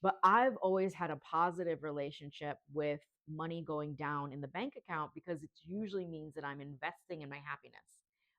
But I've always had a positive relationship with money going down in the bank account because it usually means that I'm investing in my happiness.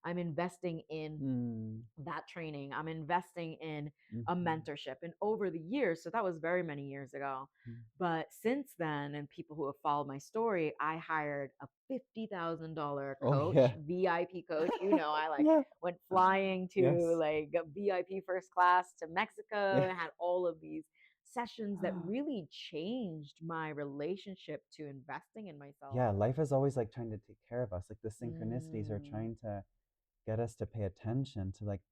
I'm investing in Mm. that training. I'm investing in a Mhm. mentorship. And over the years, so that was very many years ago. Mm. But since then, and people who have followed my story, I hired a $50,000 Oh coach, yeah. VIP coach. You know, I like Yeah. went flying to Yes. like a VIP first class to Mexico Yeah. and had all of these sessions that really changed my relationship to investing in myself. Yeah, life is always like trying to take care of us. Like the synchronicities are Mm, trying to get us to pay attention to like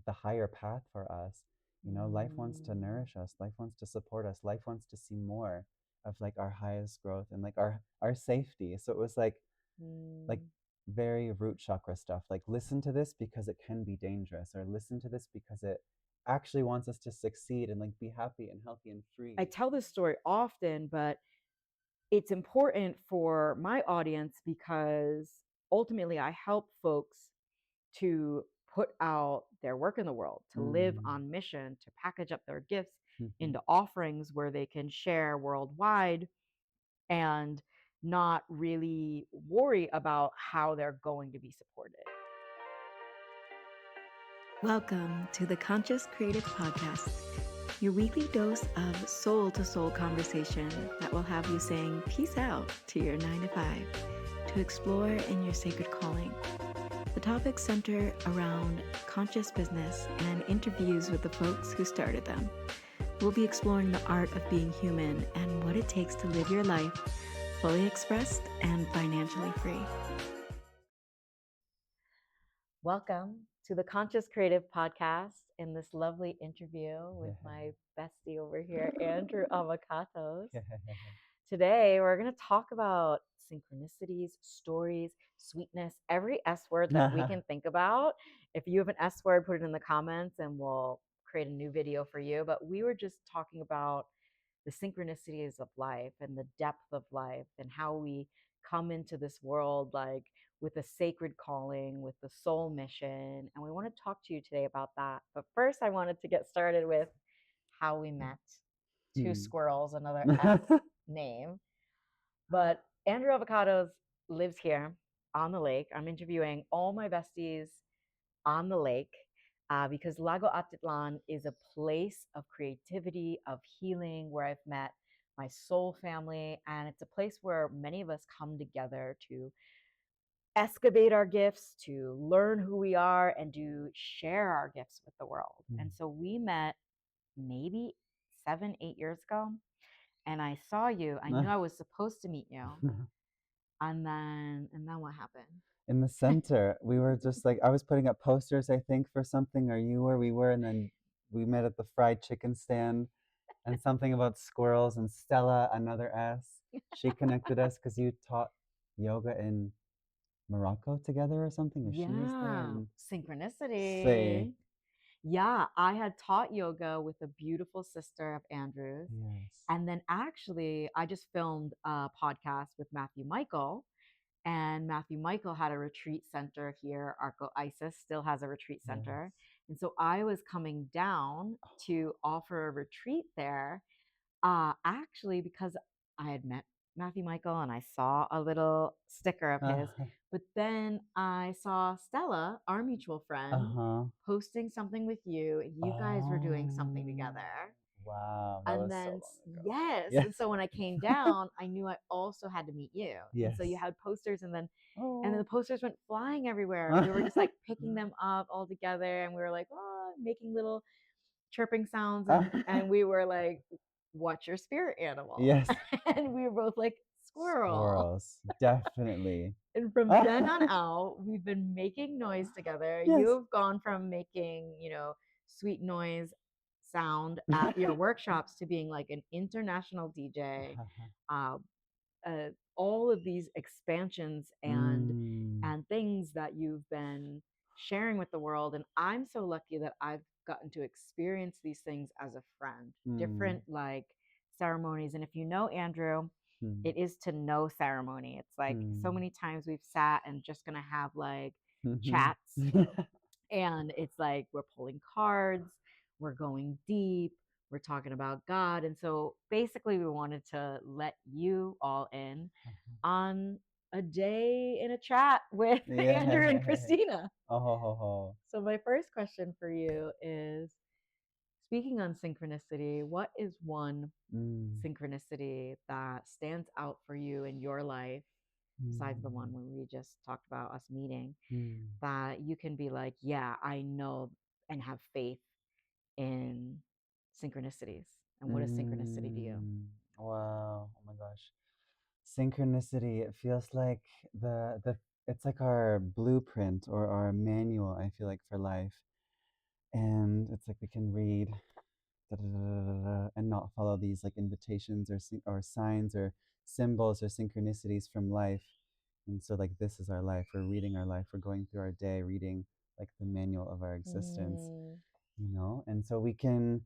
the higher path for us. You know, life wants to mm, nourish us. Life wants to support us. Life wants to see more of like our highest growth and like our safety. So it was like mm. very root chakra stuff. Like listen to this because it can be dangerous, or listen to this because it actually wants us to succeed and like be happy and healthy and I free. tell this story often, but it's important for my audience because ultimately I help folks to put out their work in the world, to live Mm. on mission, to package up their gifts Mhm. into offerings where they can share worldwide and not really worry about how they're going to be supported. Welcome to the Conscious Creative Podcast, your weekly dose of soul to soul conversation that will have you saying peace out to your 9 to 5 to explore in your sacred calling. The topics center around conscious business and interviews with the folks who started them. We'll be exploring the art of being human and what it takes to live your life fully expressed and financially free. Welcome to the Conscious Creative Podcast in this lovely interview with Yeah. my bestie over here, Andrew Avocatos. Yeah. Today, we're going to talk about synchronicities, stories, sweetness, every S word that we can think about. If you have an S word, put it in the comments and we'll create a new video for you. But we were just talking about the synchronicities of life and the depth of life and how we come into this world like with a sacred calling, with the soul mission. And we want to talk to you today about that. But first, I wanted to get started with how we met. Two Hmm. squirrels, another S name. But Andrew Avocados lives here on the lake. I'm interviewing all my besties on the lake because Lago Atitlan is a place of creativity, of healing, where I've met my soul family. And it's a place where many of us come together to excavate our gifts, to learn who we are, and to share our gifts with the world. And so we met maybe 7, 8 years ago. And I saw you. I knew I was supposed to meet you. And then what happened? In the center, we were just like, I was putting up posters, I think, for something, or you were, we were, and then we met at the fried chicken stand and something about squirrels, and Stella, another S. She connected us because you taught yoga in Morocco together or something, or she was there. Yeah, And say, synchronicity. Yeah, I had taught yoga with a beautiful sister of Andrew's. yes. And then actually, I just filmed a podcast with Matthew Michael. And Matthew Michael had a retreat center here. Arco Isis still has a retreat Yes. center. And so I was coming down to offer a retreat there, actually, because I had met Matthew Michael and I saw a little sticker of his. Uh-huh. But then I saw Stella, our mutual friend, Uh-huh. posting something with you. You guys were doing something Oh, together. wow. That And was so then, long ago. yes. Yes. And so when I came down, I knew I also had to meet you. And so you Yes. had posters, and then the Oh. posters went flying everywhere. And we were just like picking them up all together. And we were like, oh, making little chirping sounds. And we were like, what's your spirit animal? Yes. And we were both like, squirrel. Squirrels, definitely. And from then on out, we've been making noise together. Yes. You've gone from making, sweet noise sound at your workshops to being like an international DJ. Uh, all of these expansions and Mm. and things that you've been sharing with the world, and I'm so lucky that I've gotten to experience these things as a friend, Mm. different like ceremonies. And if you know Andrew, Mm. it is to know ceremony. It's like so Mm. many times we've sat and just gonna have like Mhm. chats, and it's like we're pulling cards, we're going deep, we're talking about God. And so basically, we wanted to let you all in on a day in a chat with Andrew and Yeah. Christina. Oh ho ho ho. So, my first question for you is, speaking on synchronicity, what is one Mm, synchronicity that stands out for you in your life, besides the one mm, when we just talked about us meeting, mm, that you can be like, yeah, I know and have faith in synchronicities? And what is synchronicity to you? mm. Wow. Oh my gosh. Synchronicity, it feels like the it's like our blueprint or our manual, I feel like, for life. And it's like we can read da, da, da, da, da, da, and not follow these like invitations or signs or symbols or synchronicities from life. And so like this is our life. We're reading our life. We're going through our day, reading like the manual of our existence, Mm, you know? And so we can,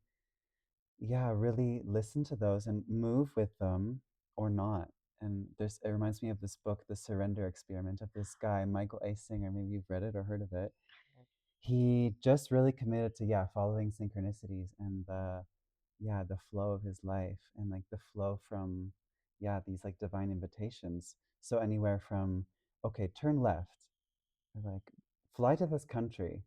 yeah, really listen to those and move with them or not. And it reminds me of this book, The Surrender Experiment, of this guy, Michael A. Singer. Maybe you've read it or heard of it. He just really committed to, yeah, following synchronicities and the flow of his life and like the flow from, yeah, these like divine invitations. So anywhere from, okay, turn left, or like fly to this country,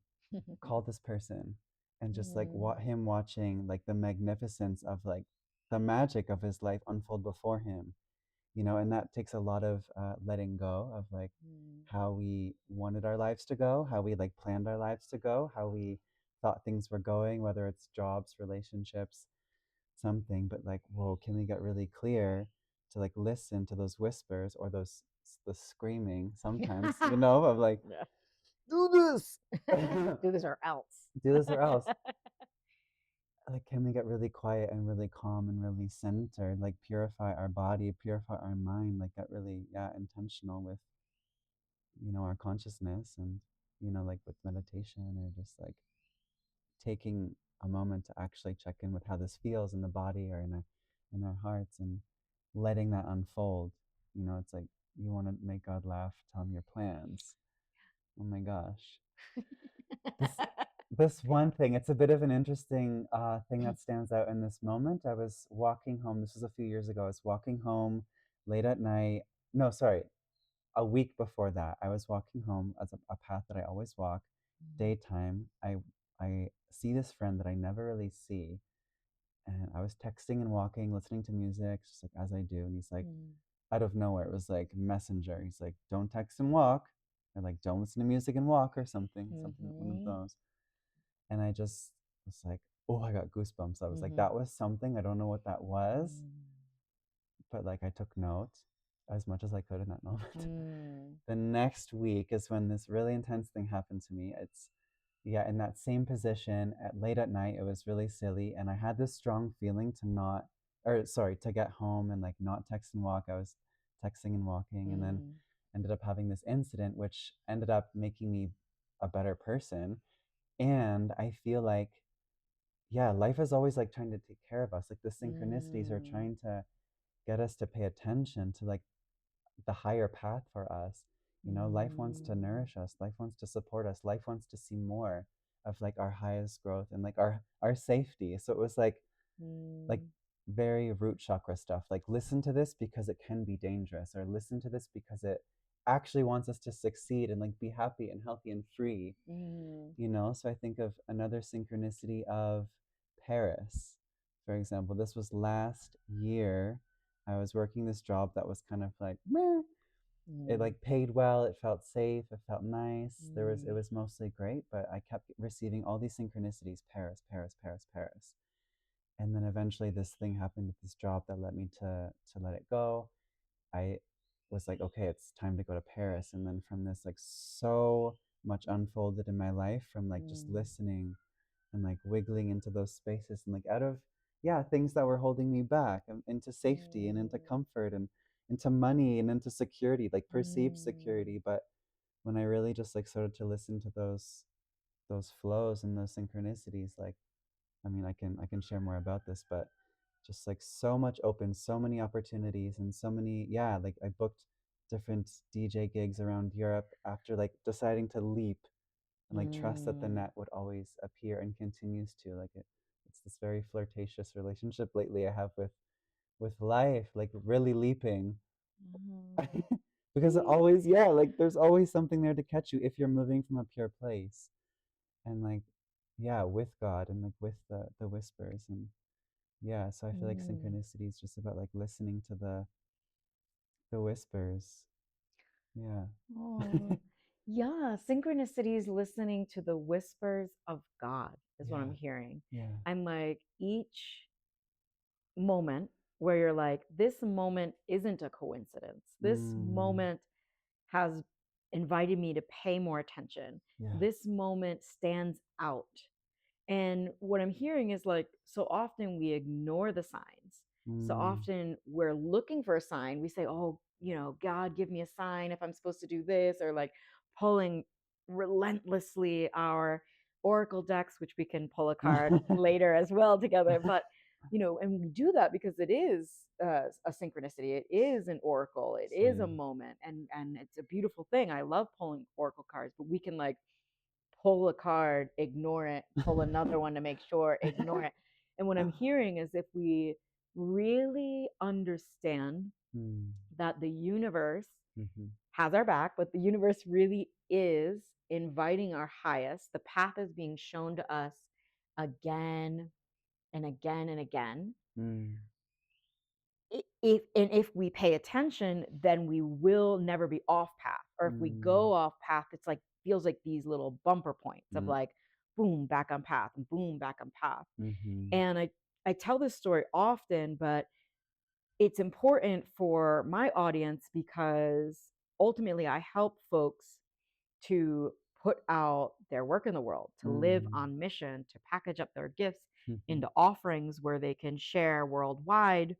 call this person, and just like mm, him watching like the magnificence of like the magic of his life unfold before him, you know. And that takes a lot of letting go of like mm, how we wanted our lives to go, how we like planned our lives to go, how we thought things were going, whether it's jobs, relationships, something. But like, whoa, can we get really clear to like listen to those whispers or the screaming sometimes, you know, of like, yeah. do this. Do this or else. Do this or else. Like, can we get really quiet and really calm and really centered, like purify our body, purify our mind, like get really, yeah, intentional with, you know, our consciousness and, you know, like with meditation or just like taking a moment to actually check in with how this feels in the body or in our hearts and letting that unfold. You know, it's like you want to make God laugh, tell him your plans. Oh my gosh. This this one thing, it's a bit of an interesting thing that stands out in this moment. I was walking home. This was a few years ago. I was walking home late at night. No, sorry, a week before that. I was walking home as a path that I always walk, daytime. I see this friend that I never really see, and I was texting and walking, listening to music, just like as I do. And he's like, Mm, out of nowhere, it was like messenger. He's like, "Don't text and walk," or like, "Don't listen to music and walk," or something, one of mhm, those. And I just was like, oh, I got goosebumps. I was like, mhm, that was something. I don't know what that was, mm, but like I took note as much as I could in that moment. mm, The next week is when this really intense thing happened to me. It's, yeah, in that same position at late at night. It was really silly. And I had this strong feeling to not, or sorry, to get home and like not text and walk. I was texting and walking and then mm, ended up having this incident, which ended up making me a better person. And I feel like, yeah, life is always like trying to take care of us. Like the synchronicities are mm, trying to get us to pay attention to like the higher path for us. You know, life wants to mm, nourish us. Life wants to support us. Life wants to see more of like our highest growth and like our safety. So it was like mm, very root chakra stuff. Like listen to this because it can be dangerous, or listen to this because it actually wants us to succeed and like be happy and healthy and free, mm, you know. So I think of another synchronicity of Paris, for example. This was last year. I was working this job that was kind of like meh. It mm, like paid well, it felt safe, it felt nice, it mm, was mostly great, but I kept receiving all these synchronicities: Paris, Paris, Paris, Paris. And then eventually this thing happened with this job that led me to let it go. I was like, okay, it's time to go to Paris. And then from this, like, so much unfolded in my life from like just mm, listening and like wiggling into those spaces and like out of, yeah, things that were holding me back and into safety and into comfort and into money and into security, like perceived mm, security. But when I really just like started to listen to those flows and those synchronicities, like, I mean, I can share more about this, but just like so much open, so many opportunities and so many, yeah, like I booked different DJ gigs around Europe after like deciding to leap and like trust that the mm, net would always appear and continues to. Like it's this very flirtatious relationship lately I have with life, like really leaping. Because it always, yeah, like there's always something there to catch you if you're moving from a pure place. And like, yeah, with God and like with the whispers. And yeah, so I feel like synchronicity is just about like listening to the whispers. Yeah. Oh, yeah. Synchronicities, listening to the whispers of God is what I'm Yeah. hearing. Yeah. I'm like, each moment where you're like, this moment isn't a coincidence. This Mm. moment has invited me to pay more attention. Yeah. This moment stands out. And what I'm hearing is like, so often we ignore the signs. So Mm. often we're looking for a sign. We say, oh, God, give me a sign if I'm supposed to do this, or like pulling relentlessly our oracle decks, which we can pull a card later as well together. But, and we do that because it is a synchronicity. It is an oracle. It is a Same. moment. And it's a beautiful thing. I love pulling oracle cards, but we can like pull a card, ignore it, pull another one to make sure, ignore it. And what I'm hearing is if we really understand Mm. that the universe Mm-hmm. has our back, but the universe really is inviting our highest, the path is being shown to us again and again and again. Mm. If we pay attention, then we will never be off path. Or if we Mm. go off path, it's like feels like these little bumper points of Mm. like boom, back on path, and boom, back on path. Mm-hmm. And I tell this story often, but it's important for my audience because ultimately I help folks to put out their work in the world, to live Mm. on mission, to package up their gifts Mm-hmm. into offerings where they can share worldwide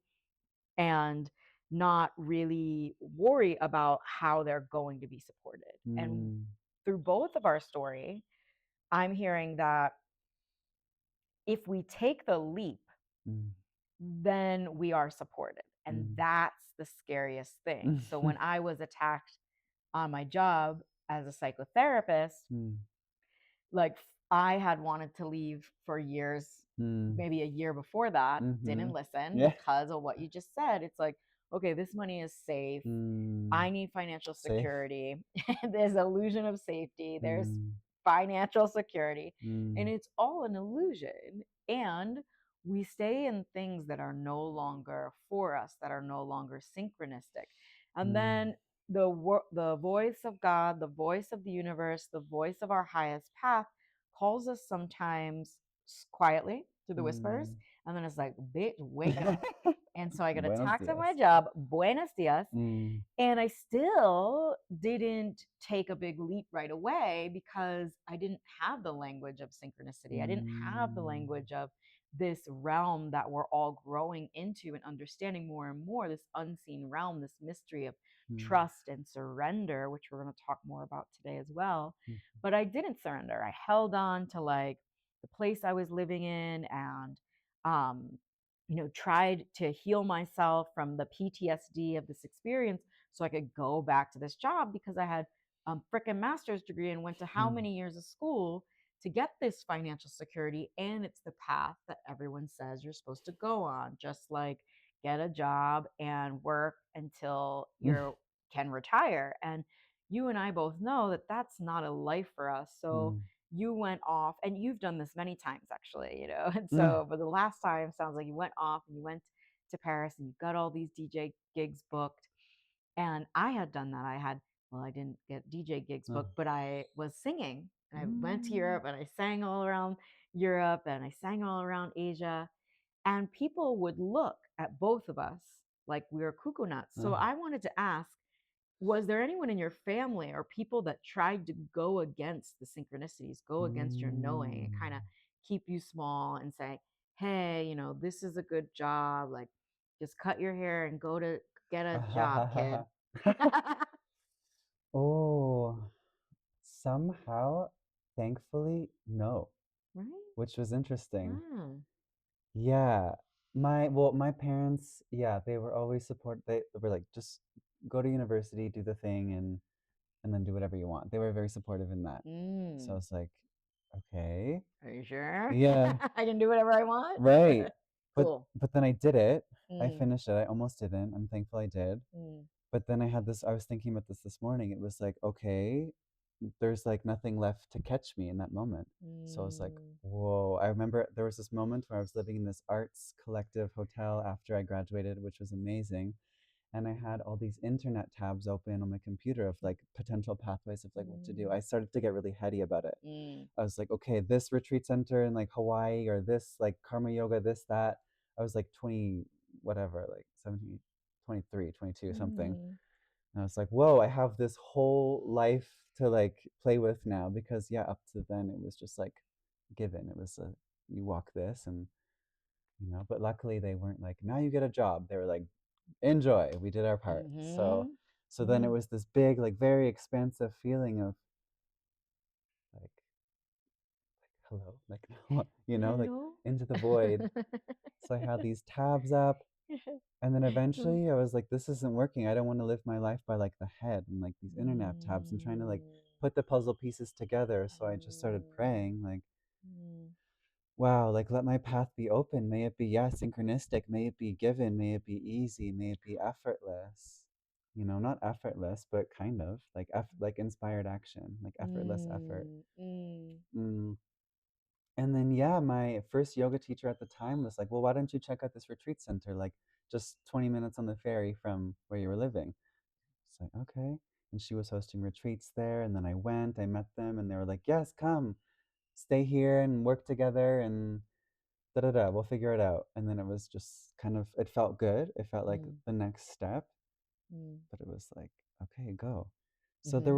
and not really worry about how they're going to be supported. And Mm. through both of our story, I'm hearing that if we take the leap, Mm. then we are supported. And Mm. that's the scariest thing. So when I was attacked on my job as a psychotherapist, Mm. like I had wanted to leave for years, Mm. maybe a year before that, Mm-hmm. didn't listen Yeah. because of what you just said. It's like, okay, this money is safe. Mm. I need financial Safe. security. There's illusion of safety. There's Mm. financial security. And Mm. it's all an illusion. And we stay in things that are no longer for us, that are no longer synchronistic. And Mm. then the voice of God, the voice of the universe, the voice of our highest path calls us sometimes quietly through the whispers. Mm. And then it's like, bitch, wake up. And so I got Buenos attacked at my dias. job. Buenos dias. Mm. And I still didn't take a big leap right away because I didn't have the language of synchronicity. I didn't have the Mm. language of this realm that we're all growing into and understanding more and more, this unseen realm, this mystery of Mm. trust and surrender, which we're going to talk more about today as well. Mm. But I didn't surrender. I held on to like the place I was living in and um tried to heal myself from the PTSD of this experience so I could go back to this job because I had a freaking master's degree and went to how Mm. many years of school to get this financial security. And it's the path that everyone says you're supposed to go on, just like get a job and work until you can retire. And you and I both know that that's not a life for us. So Mm. you went off, and you've done this many times actually, and Mm. so but the last time sounds like you went off and you went to Paris and you got all these DJ gigs booked. And I had done that. I didn't get DJ gigs Oh. booked, but I was singing and I went to Mm. Europe and I sang all around Europe and I sang all around Asia. And people would look at both of us like we were cuckoo nuts. So Oh. I wanted to ask, was there anyone in your family or people that tried to go against the synchronicities, go against your knowing and Mm. kind of keep you small and say, hey, this is a good job. Like, just cut your hair and go to get a job, kid. Oh, somehow, thankfully, no, Right? which was interesting. Mm. Yeah. My parents, yeah, they were always they were like, just go to university, do the thing, and then do whatever you want. They were very supportive in that. So I Mm. was like, okay. Are you sure? Yeah. I can do whatever I want? Right. Cool. But then I did it. I Mm, finished it. I almost didn't. I'm thankful I did. mm, But then I was thinking about this morning. It was like, okay, there's like nothing left to catch me in that moment. So I was like, mm, whoa. I remember there was this moment where I was living in this arts collective hotel after I graduated, which was amazing. And I had all these internet tabs open on my computer of like potential pathways of like what to do. I started to get really heady about it. mm, I was like, okay, this retreat center in like Hawaii or this like karma yoga, this, that. I was like 20, whatever, like 17, 23, 22, something. mm, And I was like, whoa, I have this whole life to like play with now because yeah, up to then it was just like given. It was you walk this and but luckily they weren't like, now you get a job. They were like, enjoy. We did our part. So mhm, so then it mhm. was this big, like very expansive feeling of like hello, like like Hello? into the void. So I had these tabs up, and then eventually I was like, this isn't working. I don't want to live my life by like the head and like these internet tabs and trying to like Mm, put the puzzle pieces together. So I just started mm, praying, like, mm. wow, like let my path be open. May it be, yeah, synchronistic. May it be given. May it be easy. May it be effortless. Not effortless, but kind of like like inspired action, like effortless effort. Mm, mm, Mm. And then, yeah, my first yoga teacher at the time was like, well, why don't you check out this retreat center, like just 20 minutes on the ferry from where you were living? It's like, okay. And she was hosting retreats there. And then I went, I met them, and they were like, yes, come, stay here and work together and da da da, we'll figure it out. And then it was just kind of, it felt good. It felt like mm, the next step, mm, but it was like, okay, go. So mhm,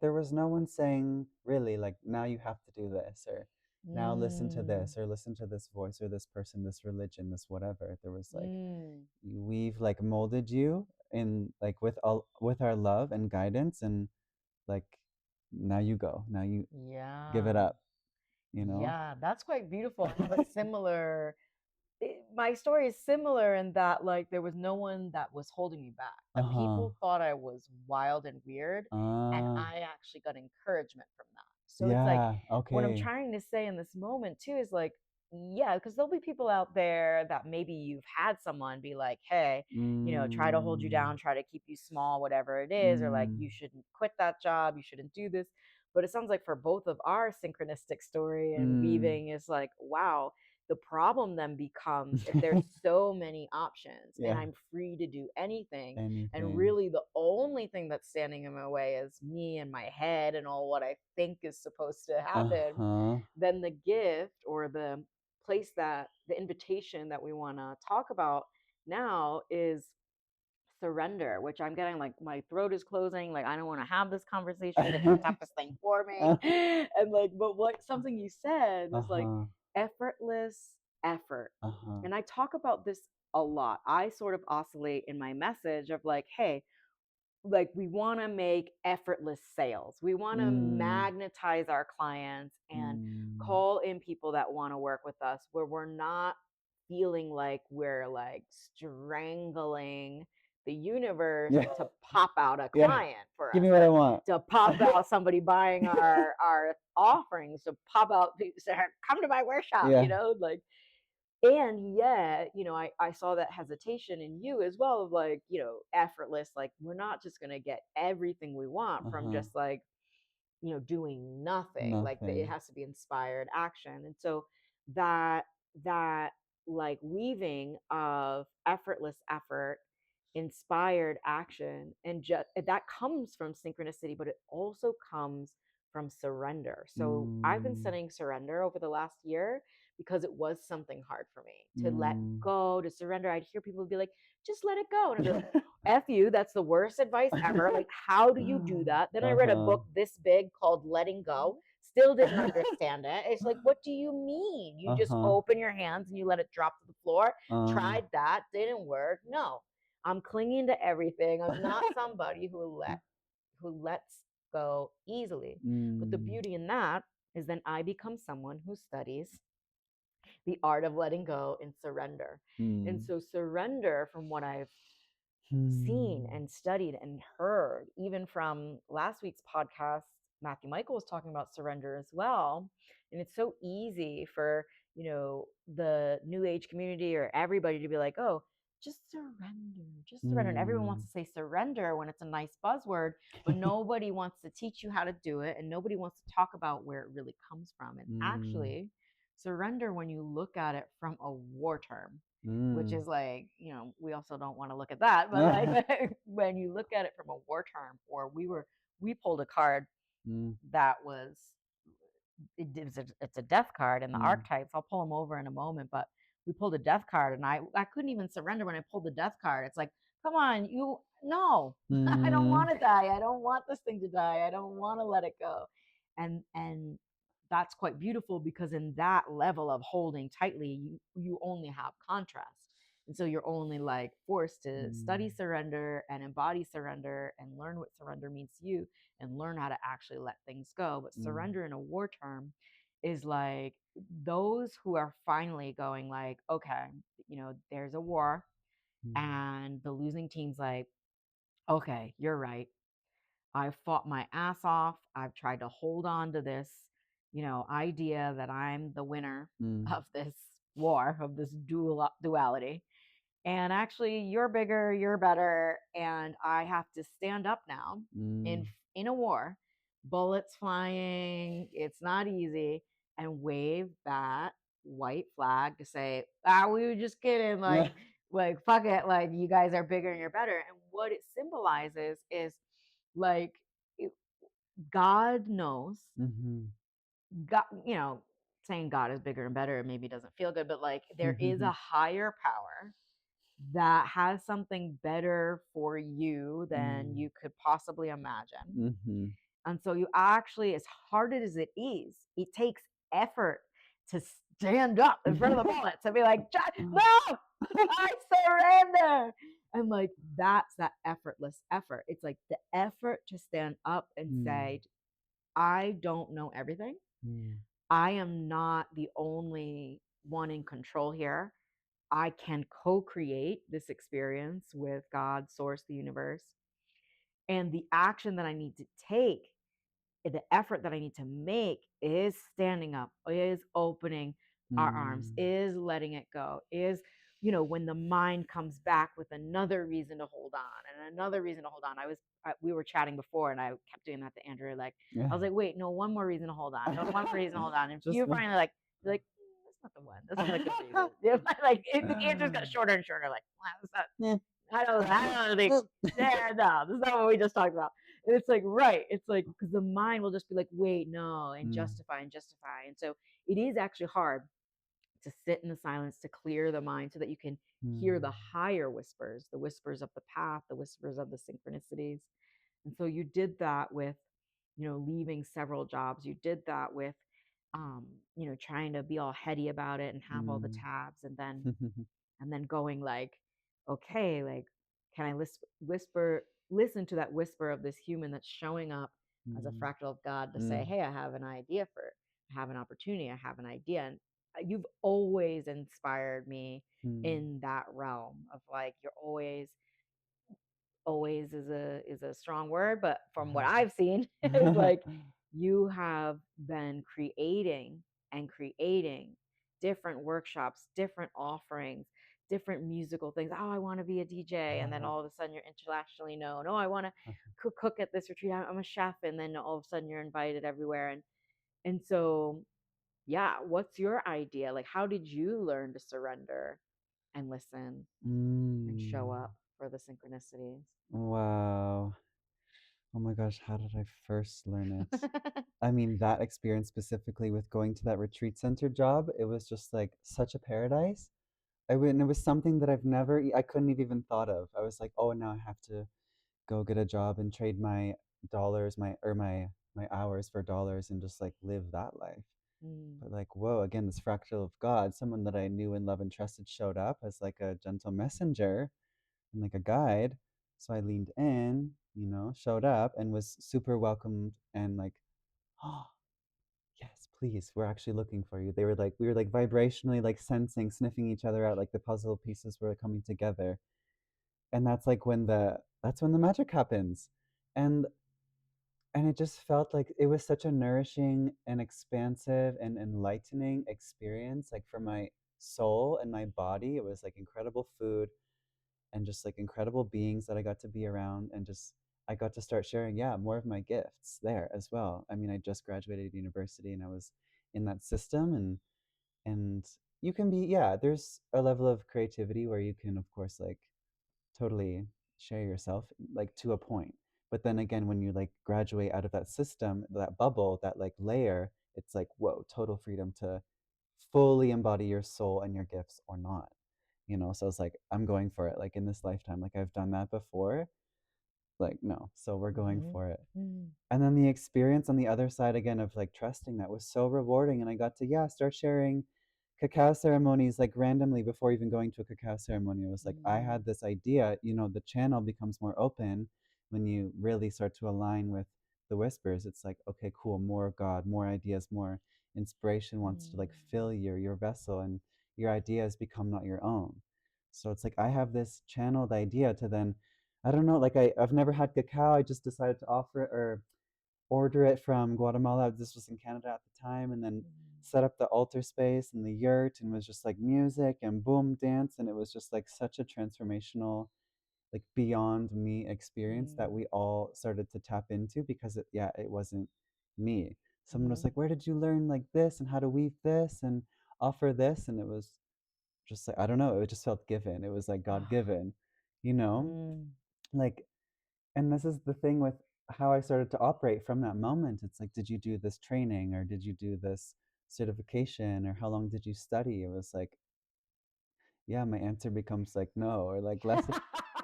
there was no one saying really like, now you have to do this, or now listen to mm, this, or listen to this voice, or this person, this religion, this whatever. There was like, mm. we've like molded you in like with our love and guidance, and like now you go, now you give it Yeah. up. Yeah, that's quite beautiful. I have a similar my story is similar in that like there was no one that was holding me back. Like Uh-huh. people thought I was wild and weird, and uh I actually got encouragement from that. So it's like yeah, what I'm okay. trying to say in this moment too is like, yeah, because there'll be people out there that maybe you've had someone be like, hey, try to hold you Mm, down, try to keep you small, whatever it is, or like mm, you shouldn't quit that job, you shouldn't do this. But it sounds like for both of our synchronistic story and mm. weaving is like, wow, the problem then becomes if there's so many options and Yeah, I'm free to do anything, and anything. really the only thing that's standing in my way is me and my head and all what I think is supposed to happen, Uh-huh. then the gift or the place that the invitation that we want to talk about now is surrender, which I'm getting like my throat is closing. Like, I don't want to have this conversation. It's the toughest thing for me. And like, but what something you said was like Uh-huh. effortless effort. Uh-huh. And I talk about this a lot. I sort of oscillate in my message of like, hey, like we want to make effortless sales. We want to Mm, magnetize our clients and mm. call in people that want to work with us where we're not feeling like we're like strangling the universe Yeah, to pop out a yeah. client for Give us, me what I like want. to pop out somebody buying our offerings, to pop out come to my workshop, Yeah. like. And yet, I saw that hesitation in you as well of like, effortless, like we're not just going to get everything we want from Uh-huh. just like, doing nothing. Like it Nothing. has to be inspired action. And so that that like weaving of effortless effort, inspired action, and just that comes from synchronicity, but it also comes from surrender. So I've been Mm, studying surrender over the last year because it was something hard for me to let mm. go, to surrender. I'd hear people be like, just let it go. And I'd be like, F you, that's the worst advice ever. Like, how do you do that? Then I read a Uh-huh. book this big called Letting Go. Still didn't understand it. It's like, what do you mean? You just Uh-huh. open your hands and you let it drop to the floor. Uh. Tried that, didn't work. No, I'm clinging to everything. I'm not somebody who lets go easily. But the Mm, beauty in that is then I become someone who studies the art of letting go and surrender. And mm, so surrender, from what I've seen hmm. and studied and heard, even from last week's podcast, Matthew Michael was talking about surrender as well. And it's so easy for, the new age community or everybody to be like, oh, just surrender, just surrender. And everyone wants Mm. to say surrender when it's a nice buzzword, but nobody wants to teach you how to do it. And nobody wants to talk about where it really comes from. And Mm. actually, surrender, when you look at it from a war term, which Mm. is like, we also don't want to look at that, but like when you look at it from a war term, or we pulled a card Mm. that was it's a death card in the Mm. archetypes. I'll pull them over in a moment, but we pulled a death card, and I couldn't even surrender when I pulled the death card. It's like, come on, you no, I don't Mm. want to die. I don't want this thing to die. I don't want to let it go, and that's quite beautiful, because in that level of holding tightly, you only have contrast. And so you're only like forced to study Mm. surrender and embody surrender and learn what surrender means to you and learn how to actually let things go. But Mm. surrender in a war term is like those who are finally going like, okay, there's a war, Mm. and the losing team's like, okay, you're right. I've fought my ass off. I've tried to hold on to this, idea that I'm the winner Mm. of this war, of this duality. And actually, you're bigger, you're better, and I have to stand up now in Mm. in a war, bullets flying, it's not easy, and wave that white flag to say, we were just kidding, like fuck it, like you guys are bigger and you're better. And what it symbolizes is like it, God knows, Mhm. God, saying God is bigger and better maybe doesn't feel good, but like there is a higher power that has something better for you than Mm. you could possibly imagine. Mhm. And so you actually, as hard as it is, it takes effort to stand up in front of the bullet to be like, no, I surrender. And like, that's that effortless effort. It's like the effort to stand up and Mm. say, I don't know everything. Mm. I am not the only one in control here. I can co create this experience with God, source, the universe. And the action that I need to take, the effort that I need to make is standing up, is opening our arms, Mm. is letting it go, is, when the mind comes back with another reason to hold on and another reason to hold on. We were chatting before, and I kept doing that to Andrew. Like, I was like, wait, no, one more reason to hold on. No, one more reason to hold on. And Just you're one. finally like, you're like, that's not the one. That's not a good reason. Yeah, like the answers got shorter and shorter. Like, wow, that's not, Yeah. I don't think, yeah, no, this is not what we just talked about. And it's like, right. It's like, because the mind will just be like, wait, no, and Mm. justify and justify. And so it is actually hard to sit in the silence, to clear the mind so that you can hear Mm. the higher whispers, the whispers of the path, the whispers of the synchronicities. And so you did that with, leaving several jobs. You did that with, trying to be all heady about it and have all the Mm. tabs, and then going like, okay, like, can I listen to that whisper of this human that's showing up as a Mm. fractal of God to say, Mm. hey, I have an idea I have an opportunity, I have an idea. And you've always inspired me Mm. in that realm of like, you're always is a strong word, but from what I've seen is like you have been creating and creating different workshops, different offerings, different musical things. Oh, I want to be a DJ, and then all of a sudden you're internationally known. Oh, I want to cook at this retreat. I'm a chef, and then all of a sudden you're invited everywhere. And so, yeah, what's your idea? Like, how did you learn to surrender and listen and show Mm. up for the synchronicities? Wow. Oh my gosh, how did I first learn it? I mean, that experience specifically with going to that retreat center job, it was just like such a paradise. And it was something that I couldn't have even thought of. I was like, oh, now I have to go get a job and trade my dollars, my hours for dollars and just like live that life. Mm. But like, whoa, again, this fractal of God, someone that I knew and love and trusted showed up as like a gentle messenger and like a guide. So I leaned in, showed up and was super welcomed and like, oh, yes, please, we're actually looking for you. We were like vibrationally like sensing, sniffing each other out, like the puzzle pieces were coming together. And that's when the magic happens. And and it just felt like it was such a nourishing and expansive and enlightening experience, like for my soul and my body. It was like incredible food and just like incredible beings that I got to be around, and just I got to start sharing, yeah, more of my gifts there as well. I mean, I just graduated university and I was in that system, and you can be, yeah, there's a level of creativity where you can, of course, like totally share yourself, like to a point. But then again, when you like graduate out of that system, that bubble, that like layer, it's like, whoa, total freedom to fully embody your soul and your gifts or not. So it's like, I'm going for it. Like in this lifetime, like I've done that before. Like, no. So we're going Mm-hmm. for it. Mm-hmm. And then the experience on the other side again of like trusting that was so rewarding. And I got to, yeah, start sharing cacao ceremonies like randomly before even going to a cacao ceremony. It was like I had this idea, the channel becomes more open when you really start to align with the whispers. It's like, okay, cool, more of God, more ideas, more inspiration wants to like fill your vessel, and your ideas become not your own. So it's like I have this channeled idea to then, I don't know, like I've never had cacao. I just decided to offer it or order it from Guatemala. This was in Canada at the time, and then set up the altar space and the yurt, and was just like music and boom dance, and it was just like such a transformational, like beyond me experience that we all started to tap into, because it wasn't me. Someone was Mm-hmm. like, "Where did you learn like this and how to weave this and offer this?" And it was just like, I don't know, it just felt given. It was like God given, you know? Mm-hmm. Like, and this is the thing with how I started to operate from that moment. It's like, did you do this training, or did you do this certification, or how long did you study? It was like, yeah, my answer becomes like no, or like less,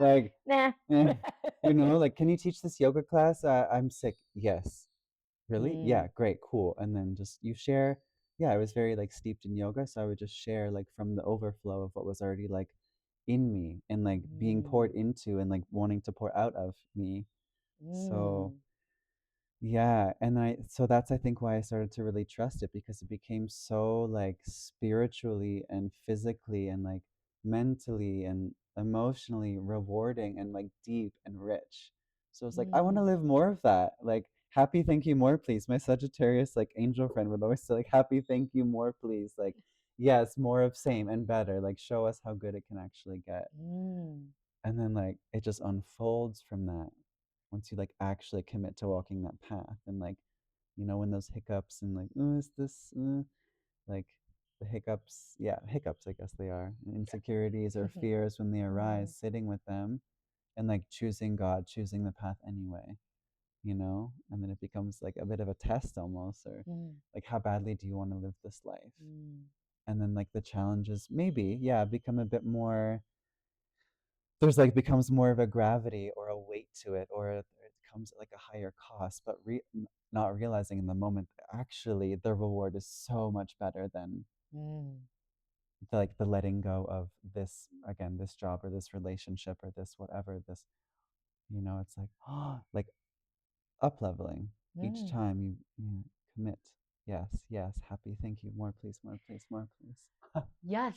like, Nah. eh, like, can you teach this yoga class? I'm sick. Yes. Really? Yeah, Mm. great, cool. And then just you share. Yeah, I was very like steeped in yoga, so I would just share like from the overflow of what was already like in me, and like being poured Mm. into, and like wanting to pour out of me. So Mm. yeah, and so that's, I think, why I started to really trust it, because it became so like spiritually and physically and like mentally and emotionally rewarding and like deep and rich. So it's like I want to Mm. live more of that. Like, happy, thank you, more please. My Sagittarius like angel friend would always say like, happy, thank you, more please. Like, yes, more of same and better. Like, show us how good it can actually get. Mm. And then like it just unfolds from that once you like actually commit to walking that path. And like, when those hiccups and like, oh, is this like the hiccups, yeah, hiccups, I guess they are, insecurities or fears, when they Mm. arise, sitting with them and like choosing God, choosing the path anyway, and then it becomes like a bit of a test almost, or Mm. like, how badly do you want to live this life? Mm. And then like the challenges maybe, yeah, become a bit more, there's like becomes more of a gravity or a weight to it, or it comes at like a higher cost, but not realizing in the moment that actually the reward is so much better than Mm. like the letting go of this, again, this job or this relationship or this whatever, this, it's like, like up leveling each Mm. time you commit. Yes, yes, happy, thank you, more please, more please, more please. Yes.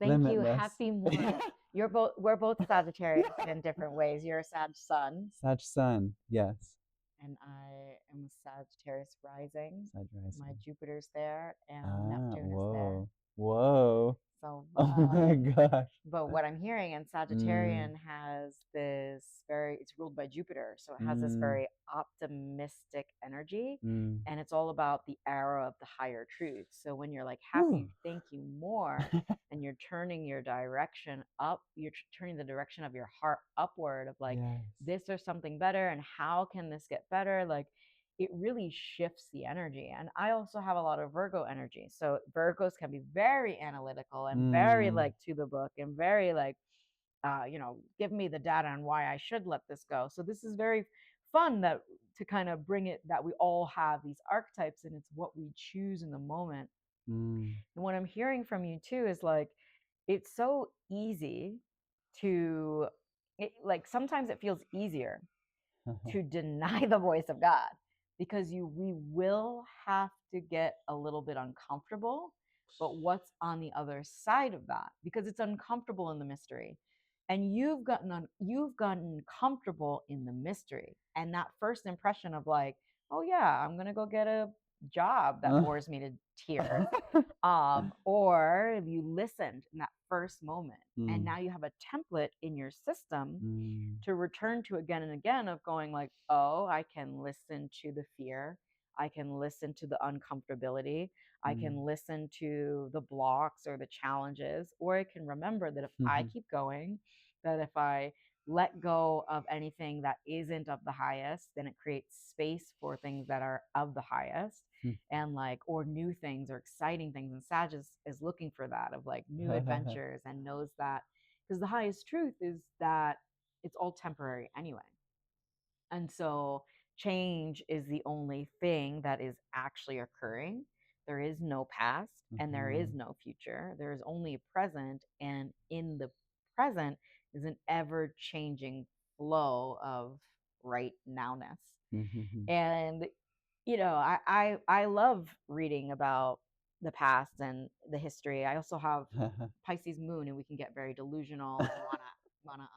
Thank you. Limitless. Happy more. We're both Sagittarius in different ways. You're a Sag sun, Sag sun, yes. and I am a Sagittarius rising. Sag My rising. Jupiter's there and Ah, Neptune is there. whoa. Whoa. So, Oh my gosh. but what I'm hearing, and Mm, Sagittarian has this it's ruled by Jupiter. So it has this mm, very optimistic energy. mm. And it's all about the arrow of the higher truth. So when you're like, Whew. happy, thank you more, and you're turning your direction up, you're turning the direction of your heart upward of like, Yes. this or something better. And how can this get better? Like, it really shifts the energy. And I also have a lot of Virgo energy. So Virgos can be very analytical and very Mm, like to the book and very like, give me the data on why I should let this go. So this is very fun that to kind of bring it that we all have these archetypes and it's what we choose in the moment. mm. And what I'm hearing from you too is like, it's so easy to, like sometimes it feels easier to deny the voice of God because we will have to get a little bit uncomfortable. But what's on the other side of that? Because it's uncomfortable in the mystery. And you've gotten comfortable in the mystery. And that first impression of like, oh yeah, I'm gonna go get a job that bores me to tears. Or you listened in that first moment, and now you have a template in your system to return to again and again of going like, oh, I can listen to the fear. I can listen to the uncomfortability. I can listen to the blocks or the challenges, or I can remember that if I keep going, that if I let go of anything that isn't of the highest, then it creates space for things that are of the highest, and like, or new things or exciting things. And Sag is looking for that, of like new adventures, and knows that, because the highest truth is that it's all temporary anyway. And so change is the only thing that is actually occurring. There is no past and there is no future. There is only present. And in the present is an ever changing flow of right nowness. And, I love reading about the past and the history. I also have Pisces moon, and we can get very delusional and wanna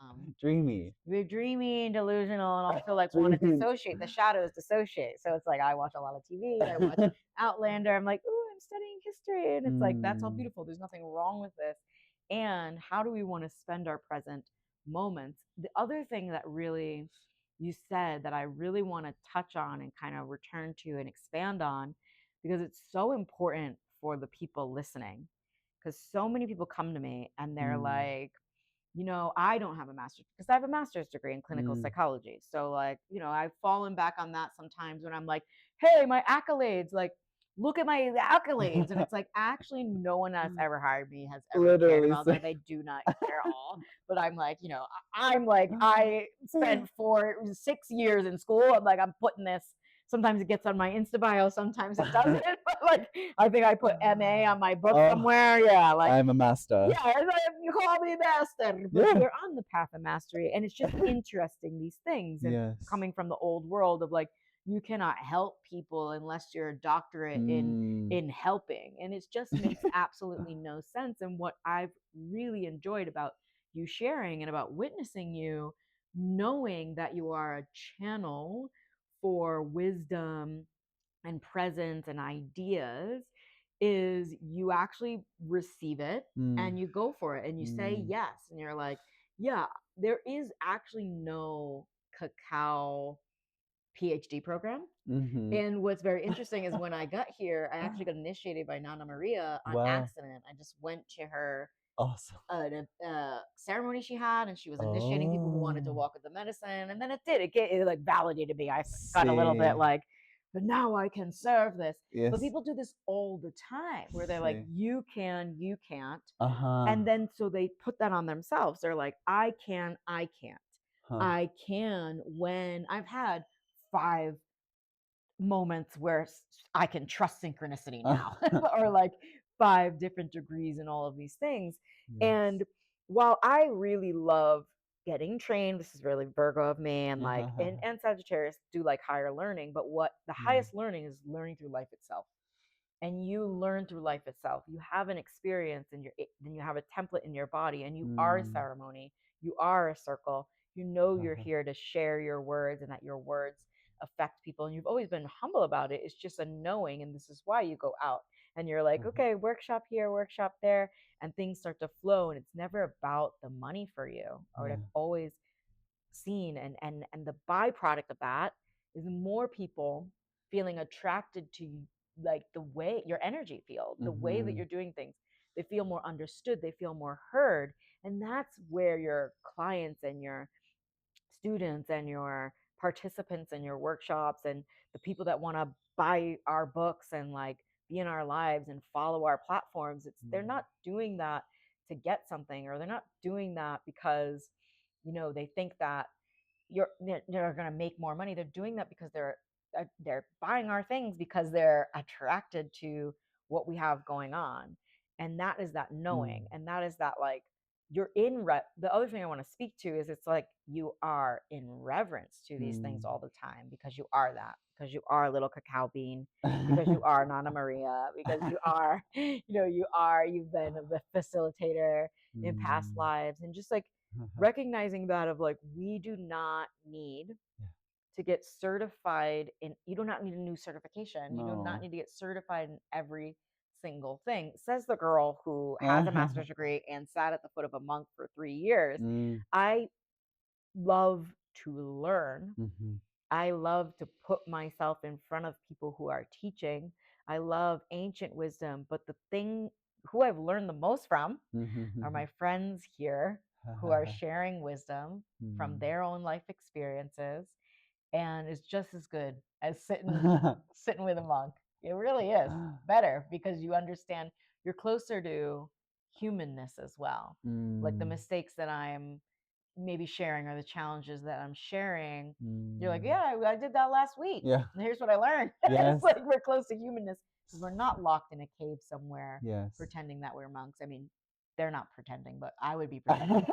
Dreamy. we're dreamy and delusional, and also like want to dissociate. The shadows dissociate. So it's like I watch a lot of TV. I watch Outlander. I'm like, ooh, I'm studying history, and it's like that's all beautiful. There's nothing wrong with this. And how do we want to spend our present moments? The other thing that really you said that I really want to touch on and kind of return to and expand on, because it's so important for the people listening. Because so many people come to me and they're like, I don't have a master's, because I have a master's degree in clinical psychology. So like, I've fallen back on that sometimes when I'm like, hey, my accolades, like, look at my accolades. And it's like, actually, no one that's ever hired me has ever cared about that. They do not care at all. But I'm like, I'm like, I spent 6 years in school. I'm like, I'm putting this. Sometimes it gets on my Insta bio, sometimes it doesn't. But like, I think I put MA on my book somewhere. Yeah, like I'm a master. Yeah, you call me master, but you're on the path of mastery, and it's just interesting, these things, and coming from the old world of like, you cannot help people unless you're a doctorate in helping, and it just makes absolutely no sense. And what I've really enjoyed about you sharing and about witnessing you, knowing that you are a channel for wisdom and presence and ideas, is you actually receive it and you go for it and you say yes, and you're like, yeah, there is actually no cacao PhD program. And what's very interesting is when I got here, I actually got initiated by Nana Maria on accident. I just went to her ceremony she had, and she was initiating people who wanted to walk with the medicine, and then it like validated me. I got a little bit like, but now I can serve this. But people do this all the time where they're like, you can, you can't. And then so they put that on themselves. They're like, I can, I can't. I can, when I've had 5 moments where I can trust synchronicity now, or like 5 different degrees and all of these things. And while I really love getting trained, this is really Virgo of me, and like, and Sagittarius do like higher learning, but what the highest learning is learning through life itself. And you learn through life itself. You have an experience, and then you have a template in your body, and you are a ceremony. You are a circle. You're here to share your words, and that your words affect people. And you've always been humble about it. It's just a knowing, and this is why you go out and you're like, okay, workshop here, workshop there, and things start to flow. And it's never about the money for you. Or what I've always seen, and the byproduct of that is more people feeling attracted to, like, the way your energy field, the way that you're doing things. They feel more understood, they feel more heard. And that's where your clients and your students and your participants and your workshops and the people that want to buy our books and like be in our lives and follow our platforms, they're not doing that to get something, or they're not doing that because they think that they're going to make more money. They're doing that because they're buying our things because they're attracted to what we have going on. And that is that knowing, and that is that, like, you're the other thing I want to speak to is it's like you are in reverence to these things all the time, because you are that, because you are a little cacao bean, because you are Nana Maria, because you've been a facilitator in past lives, and just like recognizing that of like, we do not need to get certified in, you do not need a new certification. You do not No. need to get certified in every single thing, says the girl who has a master's degree and sat at the foot of a monk for 3 years. Mm. I love to learn. Mm-hmm. I love to put myself in front of people who are teaching. I love ancient wisdom, but the thing who I've learned the most from are my friends here who are sharing wisdom from their own life experiences, and it's just as good as sitting with a monk. It really is better because you understand, you're closer to humanness as well. Like the mistakes that I'm maybe sharing or the challenges that I'm sharing, you're like, yeah, I did that last week. Yeah. And here's what I learned. Yes. It's like we're close to humanness because we're not locked in a cave somewhere Yes. pretending that we're monks. I mean, they're not pretending, but I would be pretending.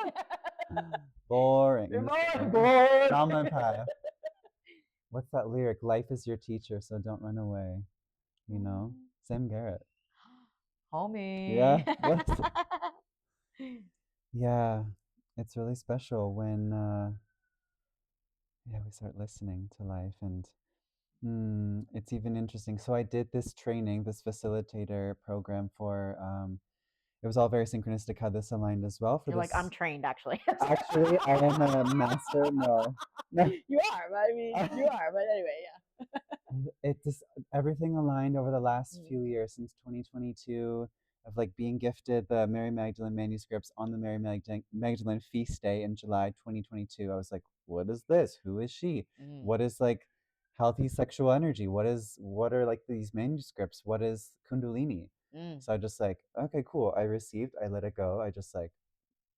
Boring. Bored. Not my path. What's that lyric? Life is your teacher, so don't run away. You know? Sam Garrett. Homie. Yeah. What? Yeah. It's really special when we start listening to life, and it's even interesting. So I did this training, this facilitator program for it was all very synchronistic how this aligned as well for You're this. like, I'm trained actually. Actually, I am a master. No. You are, but I mean, you are, but anyway, yeah. It just everything aligned over the last few years since 2022 of like being gifted the Mary Magdalene manuscripts on the Mary Magdalene feast day in July 2022. I was like, what is this? Who is she? What is like healthy sexual energy? What are like these manuscripts? What is Kundalini? So I just like, okay, cool. I received, I let it go. I just like,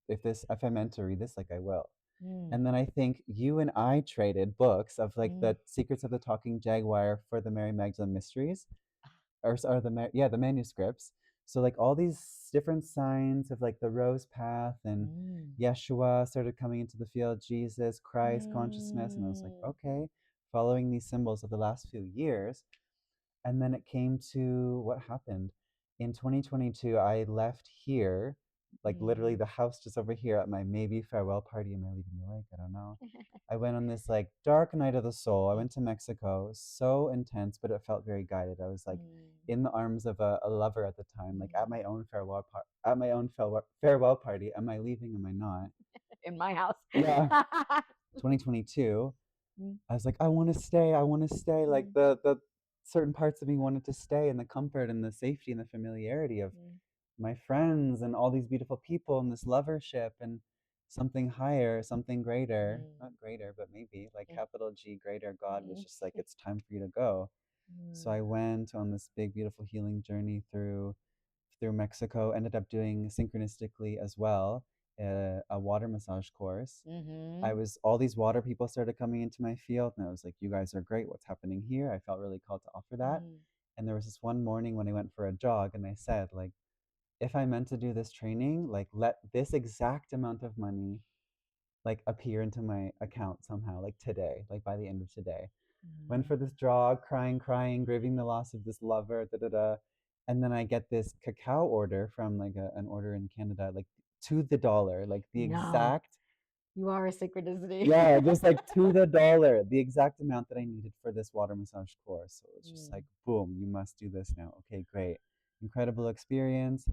if I'm meant to read this, like I will. And then I think you and I traded books of like the Secrets of the Talking Jaguar for the Mary Magdalene Mysteries, or the manuscripts. So like all these different signs of like the rose path and Yeshua started coming into the field, Jesus, Christ, consciousness, and I was like, okay, following these symbols of the last few years. And then it came to what happened in 2022. I left here, like literally the house just over here at my maybe farewell party. Am I leaving the lake? I don't know. I went on this like dark night of the soul. I went to Mexico. It was so intense, but it felt very guided. I was like in the arms of a lover at the time, like at my own farewell party. Am I leaving? Am I not? In my house. Yeah. 2022. I was like, I want to stay. I want to stay. Like the certain parts of me wanted to stay in the comfort and the safety and the familiarity of my friends and all these beautiful people and this lovership and something higher, something greater, not greater, but maybe like capital G, greater. God was just like, it's time for you to go. So I went on this big, beautiful healing journey through Mexico, ended up doing synchronistically as well, a water massage course. All these water people started coming into my field, and I was like, you guys are great. What's happening here? I felt really called to offer that. And there was this one morning when I went for a jog, and I said, like, if I meant to do this training, like, let this exact amount of money like appear into my account somehow, like today, like by the end of today. Went for this jog, crying, grieving the loss of this lover, da da da. And then I get this cacao order from like an order in Canada, like to the dollar, like the exact. You are a synchronicity. Yeah, just like to the dollar, the exact amount that I needed for this water massage course. So it's just like, boom, you must do this now. Okay, great. Incredible experience.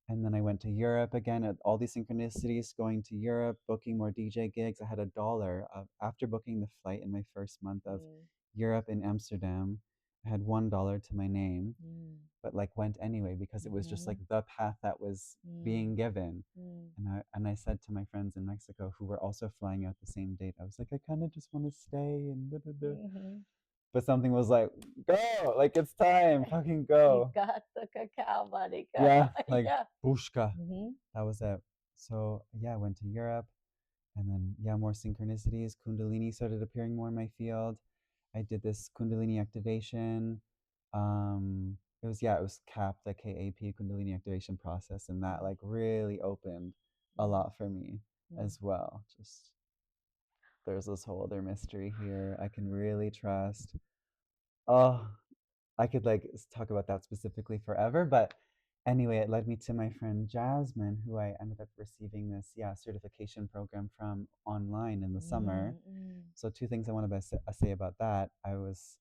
And then I went to Europe again at all these synchronicities, going to Europe, booking more DJ gigs. I had $1 after booking the flight in my first month of Europe in Amsterdam. I had $1 to my name, but like went anyway because it was just like the path that was being given. And I said to my friends in Mexico who were also flying out the same date, I was like, I kind of just want to stay and da, da, da. But something was like, go, like it's time, fucking go. You got the cacao, buddy. Go. Yeah, like yeah. bushka. That was it. So yeah, I went to Europe, and then more synchronicities. Kundalini started appearing more in my field. I did this Kundalini activation. It was CAP, the KAP Kundalini activation process, and that like really opened a lot for me as well. Just there's this whole other mystery here I can really trust. Oh, I could like talk about that specifically forever, but anyway, it led me to my friend Jasmine, who I ended up receiving this certification program from online in the summer. Mm-mm. So two things I want to say about that. I was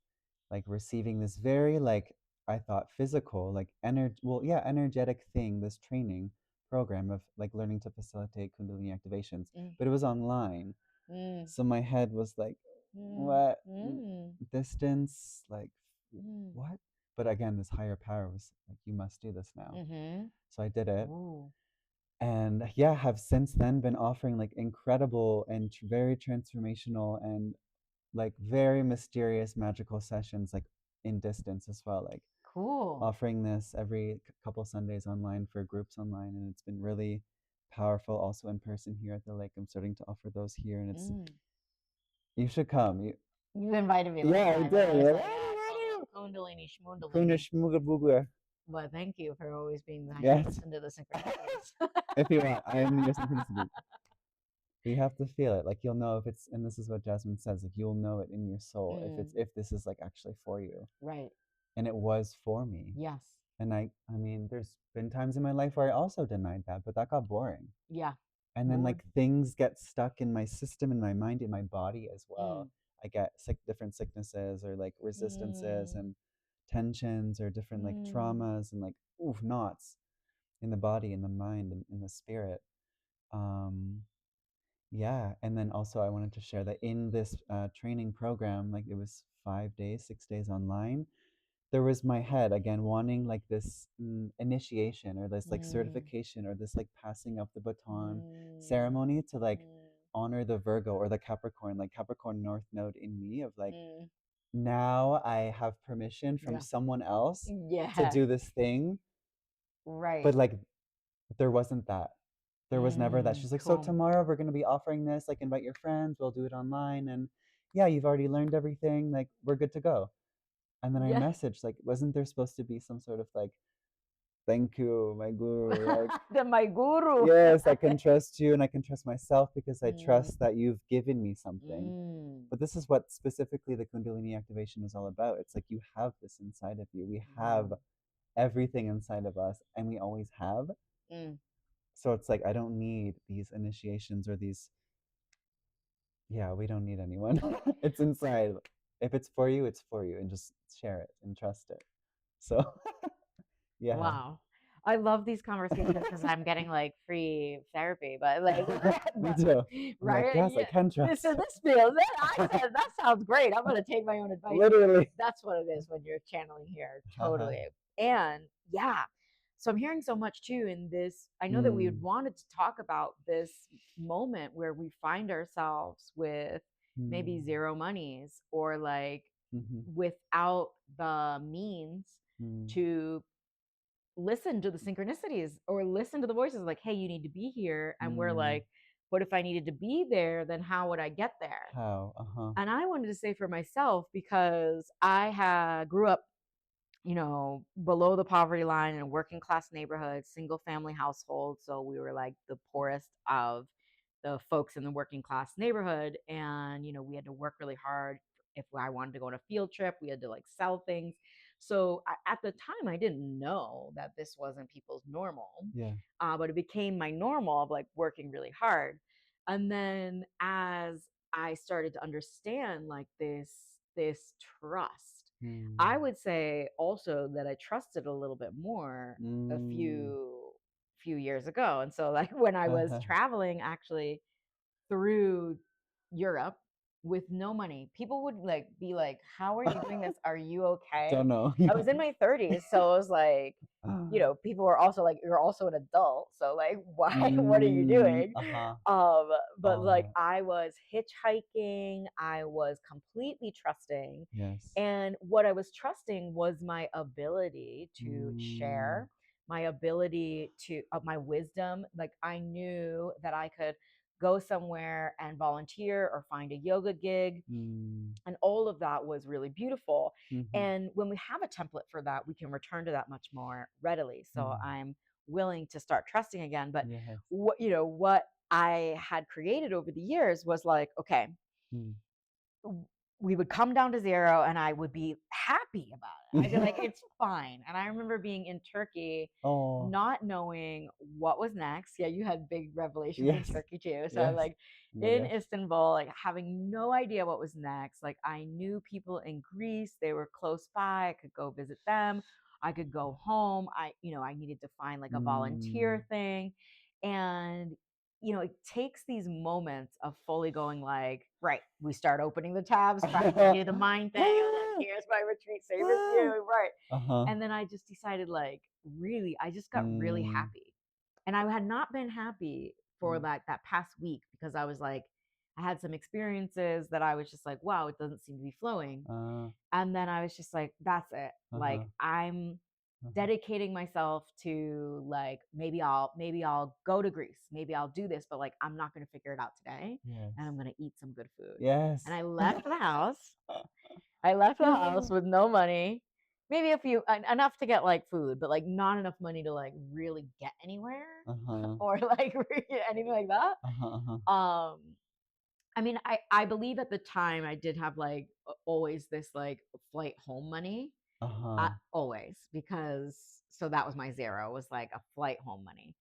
like receiving this very like I thought physical like energetic thing, this training program of like learning to facilitate kundalini activations, Mm. but it was online. Mm. So my head was like, Mm. what Mm. distance, like Mm. what? But again, this higher power was like, you must do this now. Mm-hmm. So I did it. Ooh. And yeah, have since then been offering like incredible and very transformational and like very mysterious magical sessions like in distance as well, like Cool. offering this every couple Sundays online for groups online, and it's been really powerful also in person here at the lake. I'm starting to offer those here, and it's Mm. you should come. You invited me last Yeah, I time, and I did. was You're like, like, Kundalini, Kuna Shmundalini. shmugabuga. But thank you for always being nice to Yes. listen to the synchronicities. If you want, I am your synchronicity. You have to feel it. Like you'll know if it's, and this is what Jasmine says, like you'll know it in your soul if this is like actually for you. Right. And it was for me. Yes. And I mean, there's been times in my life where I also denied that, but that got boring. Yeah. And then like things get stuck in my system, in my mind, in my body as well. I get different sicknesses or like resistances and tensions or different like traumas and like knots in the body, in the mind, and in the spirit. Um, yeah, and then also I wanted to share that in this training program, like it was 5 days, 6 days online, there was my head again wanting like this initiation or this like certification or this like passing of the baton ceremony to like honor the Virgo or the Capricorn, like Capricorn North Node in me of like now I have permission from Yeah. someone else to Yeah. do this thing. Right. But like there wasn't that. There was never that. She's like, so Cool. tomorrow we're going to be offering this, like invite your friends, we'll do it online. And yeah, you've already learned everything. Like we're good to go. And then I Yeah. messaged, like, wasn't there supposed to be some sort of like, thank you, my guru? Like, My guru. yes, I can trust you and I can trust myself because I trust that you've given me something. But this is what specifically the Kundalini activation is all about. It's like you have this inside of you. We have everything inside of us, and we always have. So it's like I don't need these initiations or these. Yeah, we don't need anyone. It's inside. If it's for you, it's for you, and just share it and trust it. So yeah. Wow. I love these conversations because I'm getting like free therapy, but like, Me too. I'm like, right? yes, I Yeah. can trust. This feels. I said that sounds great. I'm gonna take my own advice. Literally. That's what it is when you're channeling here. Totally. And yeah. So I'm hearing so much too in this. I know that we had wanted to talk about this moment where we find ourselves with maybe zero monies or like without the means to listen to the synchronicities or listen to the voices like, hey, you need to be here. And we're like, what if I needed to be there? Then how would I get there? How? And I wanted to say for myself, because I grew up, below the poverty line in a working class neighborhood, single family household. So we were like the poorest of the folks in the working class neighborhood. And, we had to work really hard. If I wanted to go on a field trip, we had to like sell things. So at the time, I didn't know that this wasn't people's normal. Yeah. But it became my normal of like working really hard. And then as I started to understand like this trust, I would say also that I trusted a little bit more a few years ago. And so like when I was traveling actually through Europe with no money, people would like be like, how are you doing this? Are you okay? Don't know. I was in my 30s, so it was like, people were also like, you're also an adult, so like, why? What are you doing? But like, I was hitchhiking. I was completely trusting. Yes. And what I was trusting was my ability to share, my ability to, of my wisdom. Like, I knew that I could go somewhere and volunteer or find a yoga gig. And all of that was really beautiful. And when we have a template for that, we can return to that much more readily. So I'm willing to start trusting again. But what I had created over the years was like, okay, we would come down to zero and I would be happy about it. I'd be like, it's fine. And I remember being in Turkey, Oh, not knowing what was next. Yeah, you had big revelations in yes. Turkey too. So Yes. like Oh my in gosh. Istanbul, like having no idea what was next. Like I knew people in Greece, they were close by. I could go visit them. I could go home. I needed to find like a Mm. volunteer thing. And it takes these moments of fully going like, right, we start opening the tabs, trying to do the mind thing, and then here's my retreat, same as you, right? Uh-huh. And then I just decided, like, really, I just got really Mm. happy. And I had not been happy for Mm. like that past week because I was like, I had some experiences that I was just like, wow, it doesn't seem to be flowing. Uh, And then I was just like, that's it. Like uh-huh. I'm Uh-huh. dedicating myself to like maybe I'll go to Greece. Maybe I'll do this, but like I'm not going to figure it out today Yes. and I'm going to eat some good food. Yes. And I left the house. I left the house with no money. Maybe a few enough to get like food, but like not enough money to like really get anywhere Uh-huh. or like anything like that. Uh-huh. Uh-huh. Um I mean, I believe at the time I did have like always this like flight home money, Uh-huh. always, because so that was my zero, was like a flight home money.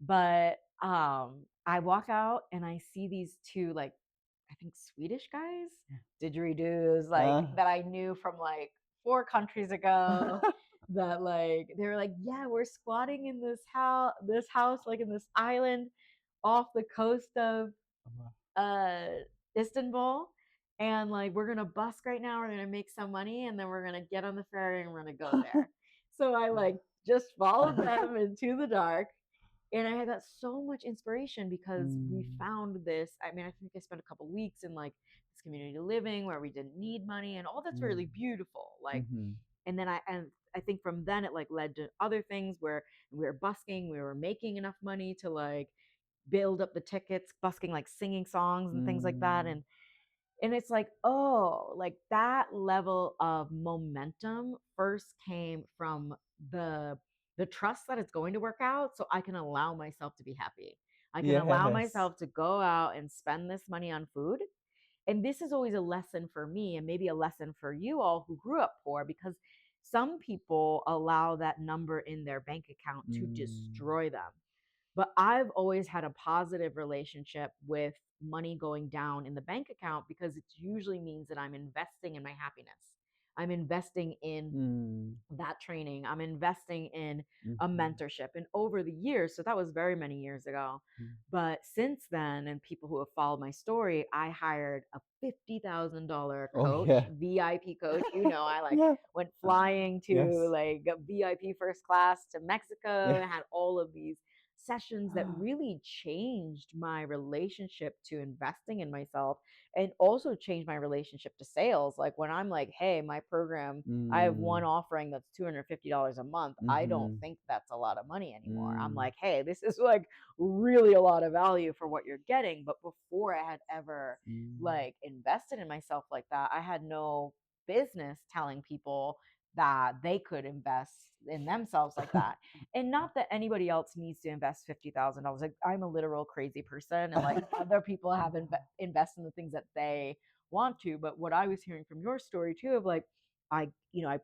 But I walk out and I see these two like I think Swedish guys, didgeridoos, like Uh. that I knew from like 4 countries ago. That like they were like, yeah, we're squatting in this house, like in this island off the coast of uh Istanbul, and like we're gonna busk right now, we're gonna make some money and then we're gonna get on the ferry and we're gonna go there. So I like just followed them into the dark, and I got so much inspiration because we Mm. found this. I mean, I think I spent a couple weeks in like this community living where we didn't need money, and all that's Mm. really beautiful. Like, Mm-hmm. and then I think from then it like led to other things where we were busking, we were making enough money to like build up the tickets, busking, like singing songs and things like that. Mm. And it's like, oh, like that level of momentum first came from the the trust that it's going to work out, so I can allow myself to be happy. I can allow Yes. myself to go out and spend this money on food. And this is always a lesson for me, and maybe a lesson for you all who grew up poor, because some people allow that number in their bank account to Mm. destroy them. But I've always had a positive relationship with money going down in the bank account because it usually means that I'm investing in my happiness. I'm investing in Mm. that training. I'm investing in a Mm-hmm. mentorship. And over the years, so that was very many years ago. Mm. But since then, and people who have followed my story, I hired a $50,000 Oh coach, yeah. VIP coach. I like Yeah. went flying to Yes. like a VIP first class to Mexico Yeah. and had all of these sessions that really changed my relationship to investing in myself, and also changed my relationship to sales. Like when I'm like, hey, my program, I have one Mm. offering that's $250 a month. I don't Mm-hmm. think that's a lot of money anymore. I'm Mm. like, hey, this is like really a lot of value for what you're getting. But before I had ever Mm. like invested in myself like that, I had no business telling people that they could invest in themselves like that. And not that anybody else needs to invest $50,000. Like I'm a literal crazy person, and like other people have invest in the things that they want to. But what I was hearing from your story too, of like, I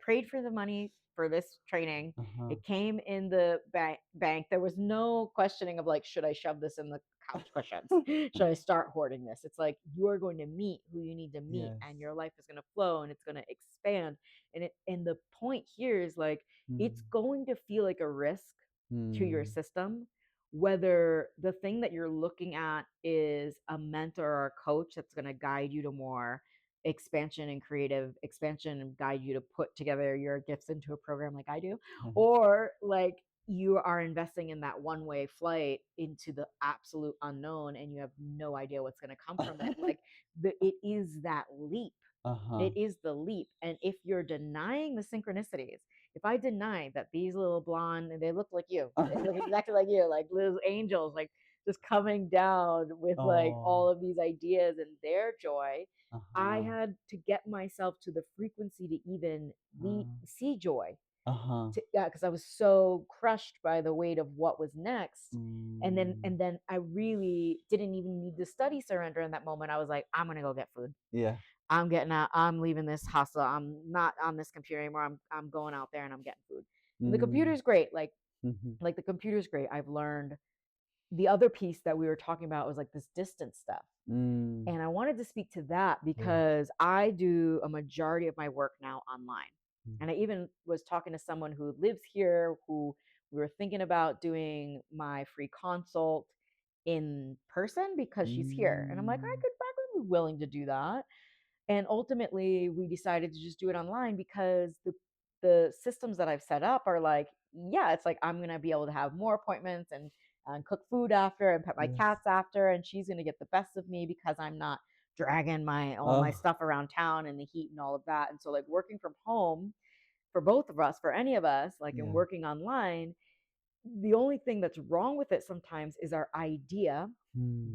prayed for the money for this training. Uh-huh. It came in the bank. There was no questioning of like, should I shove this in the couch cushions? Should I start hoarding this? It's like you are going to meet who you need to meet, Yes. and your life is going to flow and it's going to expand. And the point here is like it's Mm. going to feel like a risk to your Mm. system, whether the thing that you're looking at is a mentor or a coach that's going to guide you to more expansion and creative expansion and guide you to put together your gifts into a program like I do, or like you are investing in that one way flight into the absolute unknown and you have no idea what's going to come from it. Like it is that leap. Uh-huh. It is the leap. And if you're denying the synchronicities, if I deny that these little blonde, and they look like you, they look exactly like you, like little angels, like just coming down with like Oh. all of these ideas and their joy, I Uh-huh. had to get myself to the frequency to even see joy. Uh-huh. Yeah, because I was so crushed by the weight of what was next. And then Mm. and then I really didn't even need to study surrender in that moment. I was like, I'm gonna go get food. Yeah. I'm getting out, I'm leaving this hustle. I'm not on this computer anymore. I'm going out there and I'm getting food. And the Mm. computer's great. Mhm. Like the computer's great. I've learned the other piece that we were talking about was like this distance stuff. Mm. And I wanted to speak to that Yeah. because I do a majority of my work now online. Mm. And I even was talking to someone who lives here who we were thinking about doing my free consult in person because she's here. And I'm like, Mm. I could be willing to do that. And ultimately we decided to just do it online because the systems that I've set up are like, yeah, it's like I'm going to be able to have more appointments and cook food after and pet my Yes. cats after, and she's going to get the best of me because I'm not dragging my all my Oh. stuff around town and the heat and all of that. And so like working from home for both of us, for any of us, like in Yeah. working online, the only thing that's wrong with it sometimes is our idea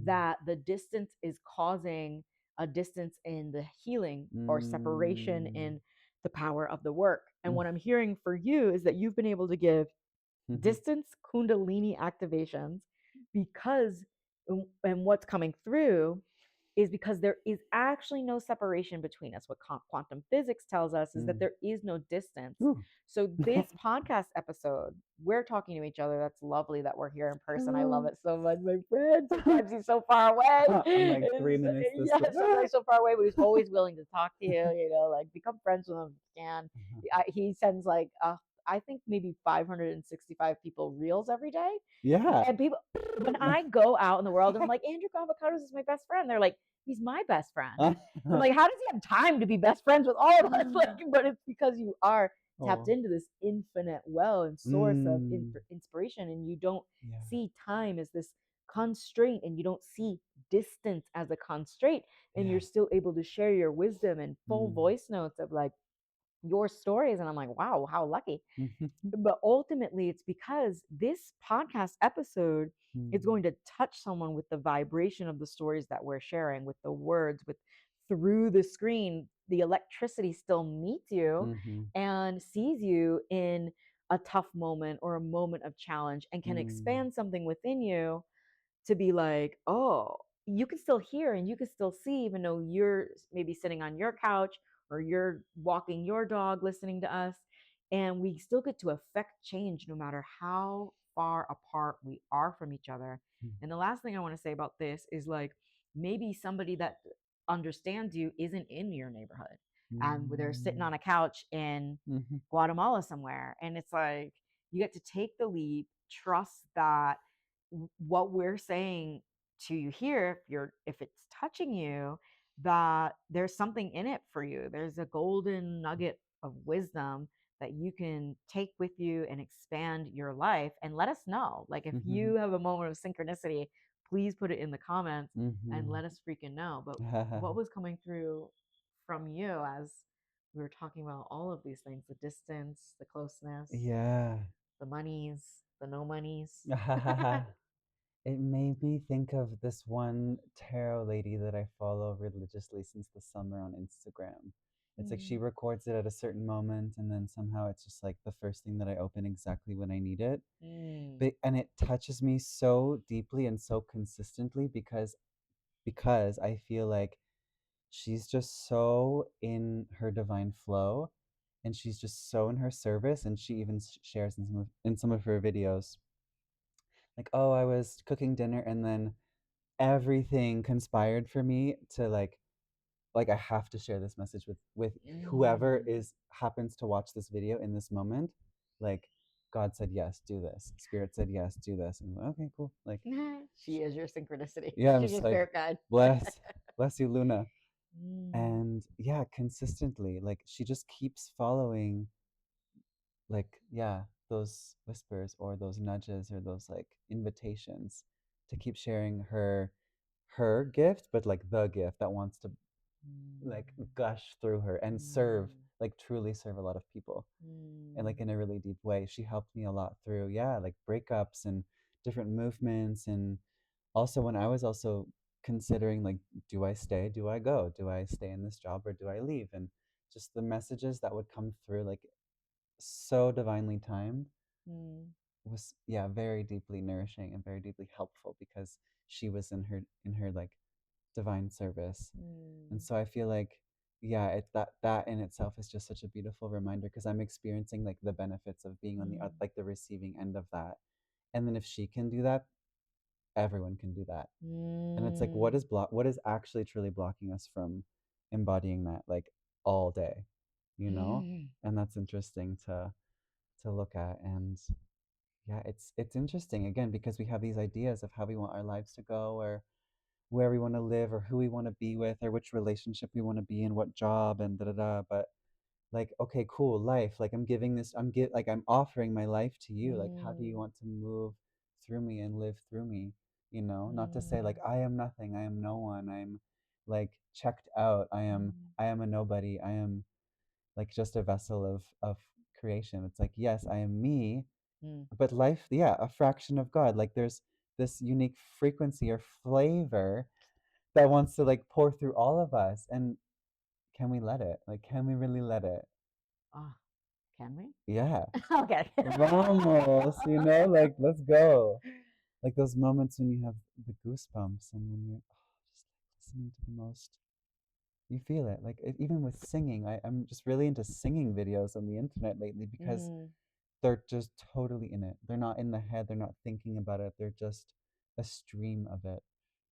that the distance is causing a distance in the healing or separation Mm. in the power of the work. And Mm. what I'm hearing for you is that you've been able to give Mhm. distance kundalini activations because and what's coming through is because there is actually no separation between us. What quantum physics tells us is that Mm. there is no distance. Ooh. So this podcast episode, we're talking to each other. That's lovely that we're here in person. I love Hello. it so much. My friend, sometimes he's so far away. I'm like 3 minutes this Yeah, way. sometimes so far away, but he's always willing to talk to you, like become friends with him if you can. He sends like, I think maybe 565 people reels every day. Yeah. And people, when I go out in the world and I'm like, Andrew Avocados is my best friend, they're like, he's my best friend. And I'm like, how does he have time to be best friends with all of us? Like, but it's because you are tapped Oh. into this infinite well and source of Mm. inspiration, and you don't Yeah. see time as this constraint, and you don't see distance as a constraint, and you're Yeah. still able to share your wisdom and full Mm. voice notes of like your stories. And I'm like, wow, how lucky. Mhm. But ultimately, it's because this podcast episode is Mm. going to touch someone with the vibration of the stories that we're sharing, with the words, with through the screen. The electricity still meets you Mhm. and sees you in a tough moment or a moment of challenge and can Mm. expand something within you to be like, oh, you can still hear and you can still see, even though you're maybe sitting on your couch or you're walking your dog listening to us. And we still get to affect change no matter how far apart we are from each other. Mm. And the last thing I want to say about this is like maybe somebody that understands you isn't in your neighborhood and they're sitting Mm. on a couch in Mhm. Guatemala somewhere. And it's like you get to take the leap, trust that what we're saying to you here, if it's touching you, that there's something in it for you. There's a golden nugget of wisdom that you can take with you and expand your life. And let us know, like if you Mhm. have a moment of synchronicity, please put it in the comments and Mhm. let us freaking know. But what was coming through from you as we were talking about all of these things, the distance, the closeness, Yeah. the monies, the no monies? It made me think of this one tarot lady that I follow religiously since the summer on Instagram. It's like she Mm. records it at a certain moment, and then somehow it's just like the first thing that I open exactly when I need it. Mm. And it touches me so deeply and so consistently because I feel like she's just so in her divine flow, and she's just so in her service, and she even shares in some of her videos like, oh, I was cooking dinner and then everything conspired for me to like I have to share this message with whoever Mm. is happens to watch this video in this moment. Like God said yes, do this. Spirit said yes, do this. And I'm like, okay, cool. Like She is your synchronicity. yeah, I'm She's just your like spirit guide. bless you, Luna. Mm. And yeah, consistently, like she just keeps following like yeah, those whispers or those nudges or those like invitations to keep sharing her gift, but like the gift that wants to like Mm. gush through her and serve, Mm. like truly serve a lot of people, and like Mm. in a really deep way. She helped me a lot through yeah, like breakups and different movements, and also when I was also considering like, do I stay, do I go, do I stay in this job or do I leave, and just the messages that would come through like so divinely timed Mm. was yeah, very deeply nourishing and very deeply helpful because she was in her like divine service. And Mm. so I feel like yeah, it that in itself is just such a beautiful reminder because I'm experiencing like the benefits of being on the Mm. like the receiving end of that. And then if she can do that, everyone can do that. And it's like Mm. what is actually truly blocking us from embodying that like all day, you know? Mm. And that's interesting to look at. And yeah, it's interesting again because we have these ideas of how we want our lives to go or where we want to live or who we want to be with or which relationship we want to be in, what job and da da da. But like, okay, cool, life. Like I'm giving this, like I'm offering my life to you. Like, how do you Mm. want to move through me and live through me? You know, not to say like Mm. I am nothing, I am no one, I'm like checked out, Mm. I am a nobody, I am like just a vessel of creation. It's like, yes, I am me, Mm. but life, yeah, a fraction of God. Like there's this unique frequency or flavor that wants to like pour through all of us. And can we let it? Like, can we really let it? Oh, can we? Yeah. Okay. Vamos, you know, like let's go. Like those moments when you have the goosebumps and when you're just like listening to the most, you feel it. Like even with singing, I'm just really into singing videos on the internet lately because Mm. they're just totally in it. They're not in the head, they're not thinking about it, they're just a stream of it,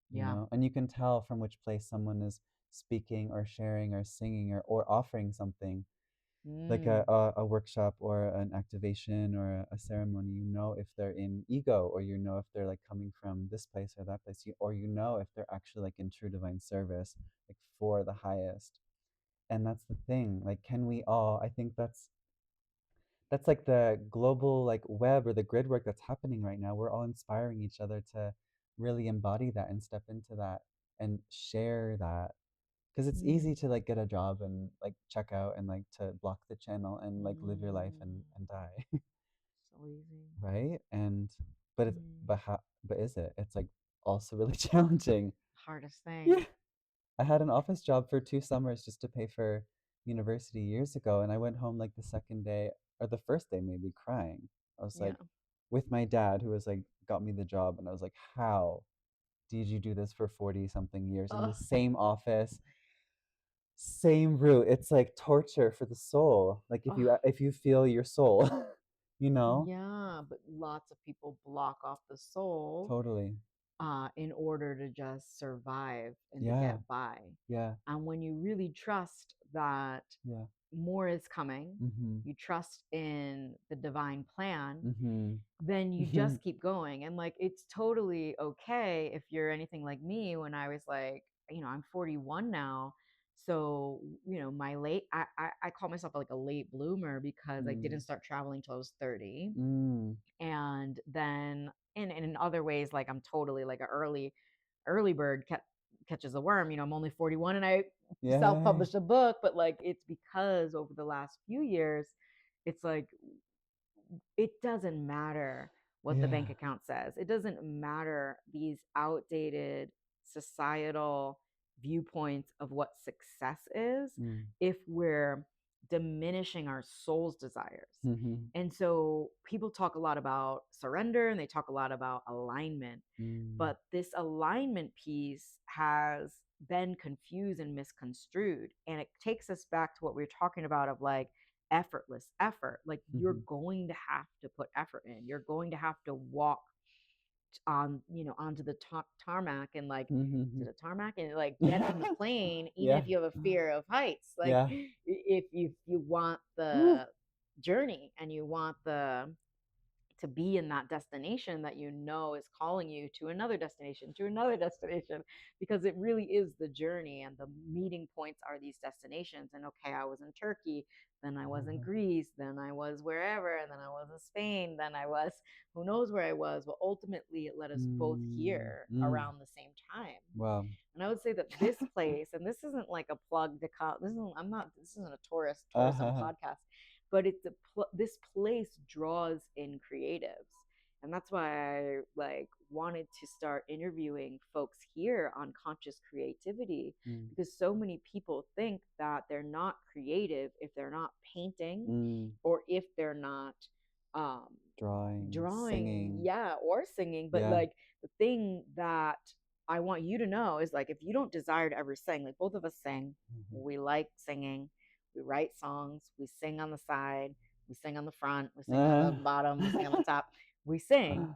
you Yeah. know? And you can tell from which place someone is speaking or sharing or singing or offering something like Mm. a workshop or an activation or a ceremony, you know if they're in ego or you know if they're like coming from this place or that place, or you know if they're actually like in true divine service, like for the highest. And that's the thing. Like, can we all? I think that's like the global like web or the grid work that's happening right now. We're all inspiring each other to really embody that and step into that and share that because it's Mm. easy to like get a job and like check out and like to block the channel and like live your life Mm. and die. So easy. Right. And but it's Mm. but how but is it, it's like also really challenging. Hardest Yeah, thing. I had an office job for 2 summers just to pay for university years ago, and I went home like the second day or the first day maybe crying. I was Yeah. like with my dad who was like got me the job, and I was like, how did you do this for 40 something years in the Oh, same office, same route? It's like torture for the soul. Like oh. if you feel your soul, you know? Yeah, but lots of people block off the soul Totally. in order to just survive and to Yeah. get by. Yeah. And when you really trust that Yeah. more is coming, Mhm. you trust in the divine plan, Mhm. then you just keep going. And like, it's totally okay if you're anything like me when I was like, I'm 41 now. So, my I call myself like a late bloomer because I didn't Mm. start traveling till I was 30. Mm. And then, and in other ways, like I'm totally like an early bird catches a worm. I'm only 41 and I Yay. self-published a book, but like it's because over the last few years, it's like it doesn't matter what the bank Yeah. account says. It doesn't matter these outdated societal viewpoints of what success is Mm. if we're diminishing our soul's desires. Mhm. And so people talk a lot about surrender and they talk a lot about alignment. Mm. But this alignment piece has been confused and misconstrued. And it takes us back to what we were talking about of like effortless effort. Like you're Mhm. going to have to put effort in. You're going to have to walk onto the tarmac and like to Mhm. the tarmac and like get on the plane, even Yeah. if you have a fear of heights. Like Yeah. if you want Woo. the journey and you want the to be in that destination that is calling you to another destination, because it really is the journey and the meeting points are these destinations. And okay, I was in Turkey, then I was in Greece, then I was wherever, and then I was in Spain, then I was who knows where I was. But ultimately, it led us both Mm. here Mm. around the same time. Wow. And I would say that this place, and this isn't like a plug to come. This isn't a tourism Uh-huh. podcast, but this place draws in creatives, and that's why I like wanted to start interviewing folks here on conscious creativity, Mm. because so many people think that they're not creative if they're not painting, Mm. or if they're not um Drawing, drawing, singing. yeah, or singing. But Yeah. like the thing that I want you to know is like, if you don't desire to ever sing, like both of us sing, we like singing, we write songs, we sing on the side, we sing on the front, we sing on the bottom, we sing on the top, we sing.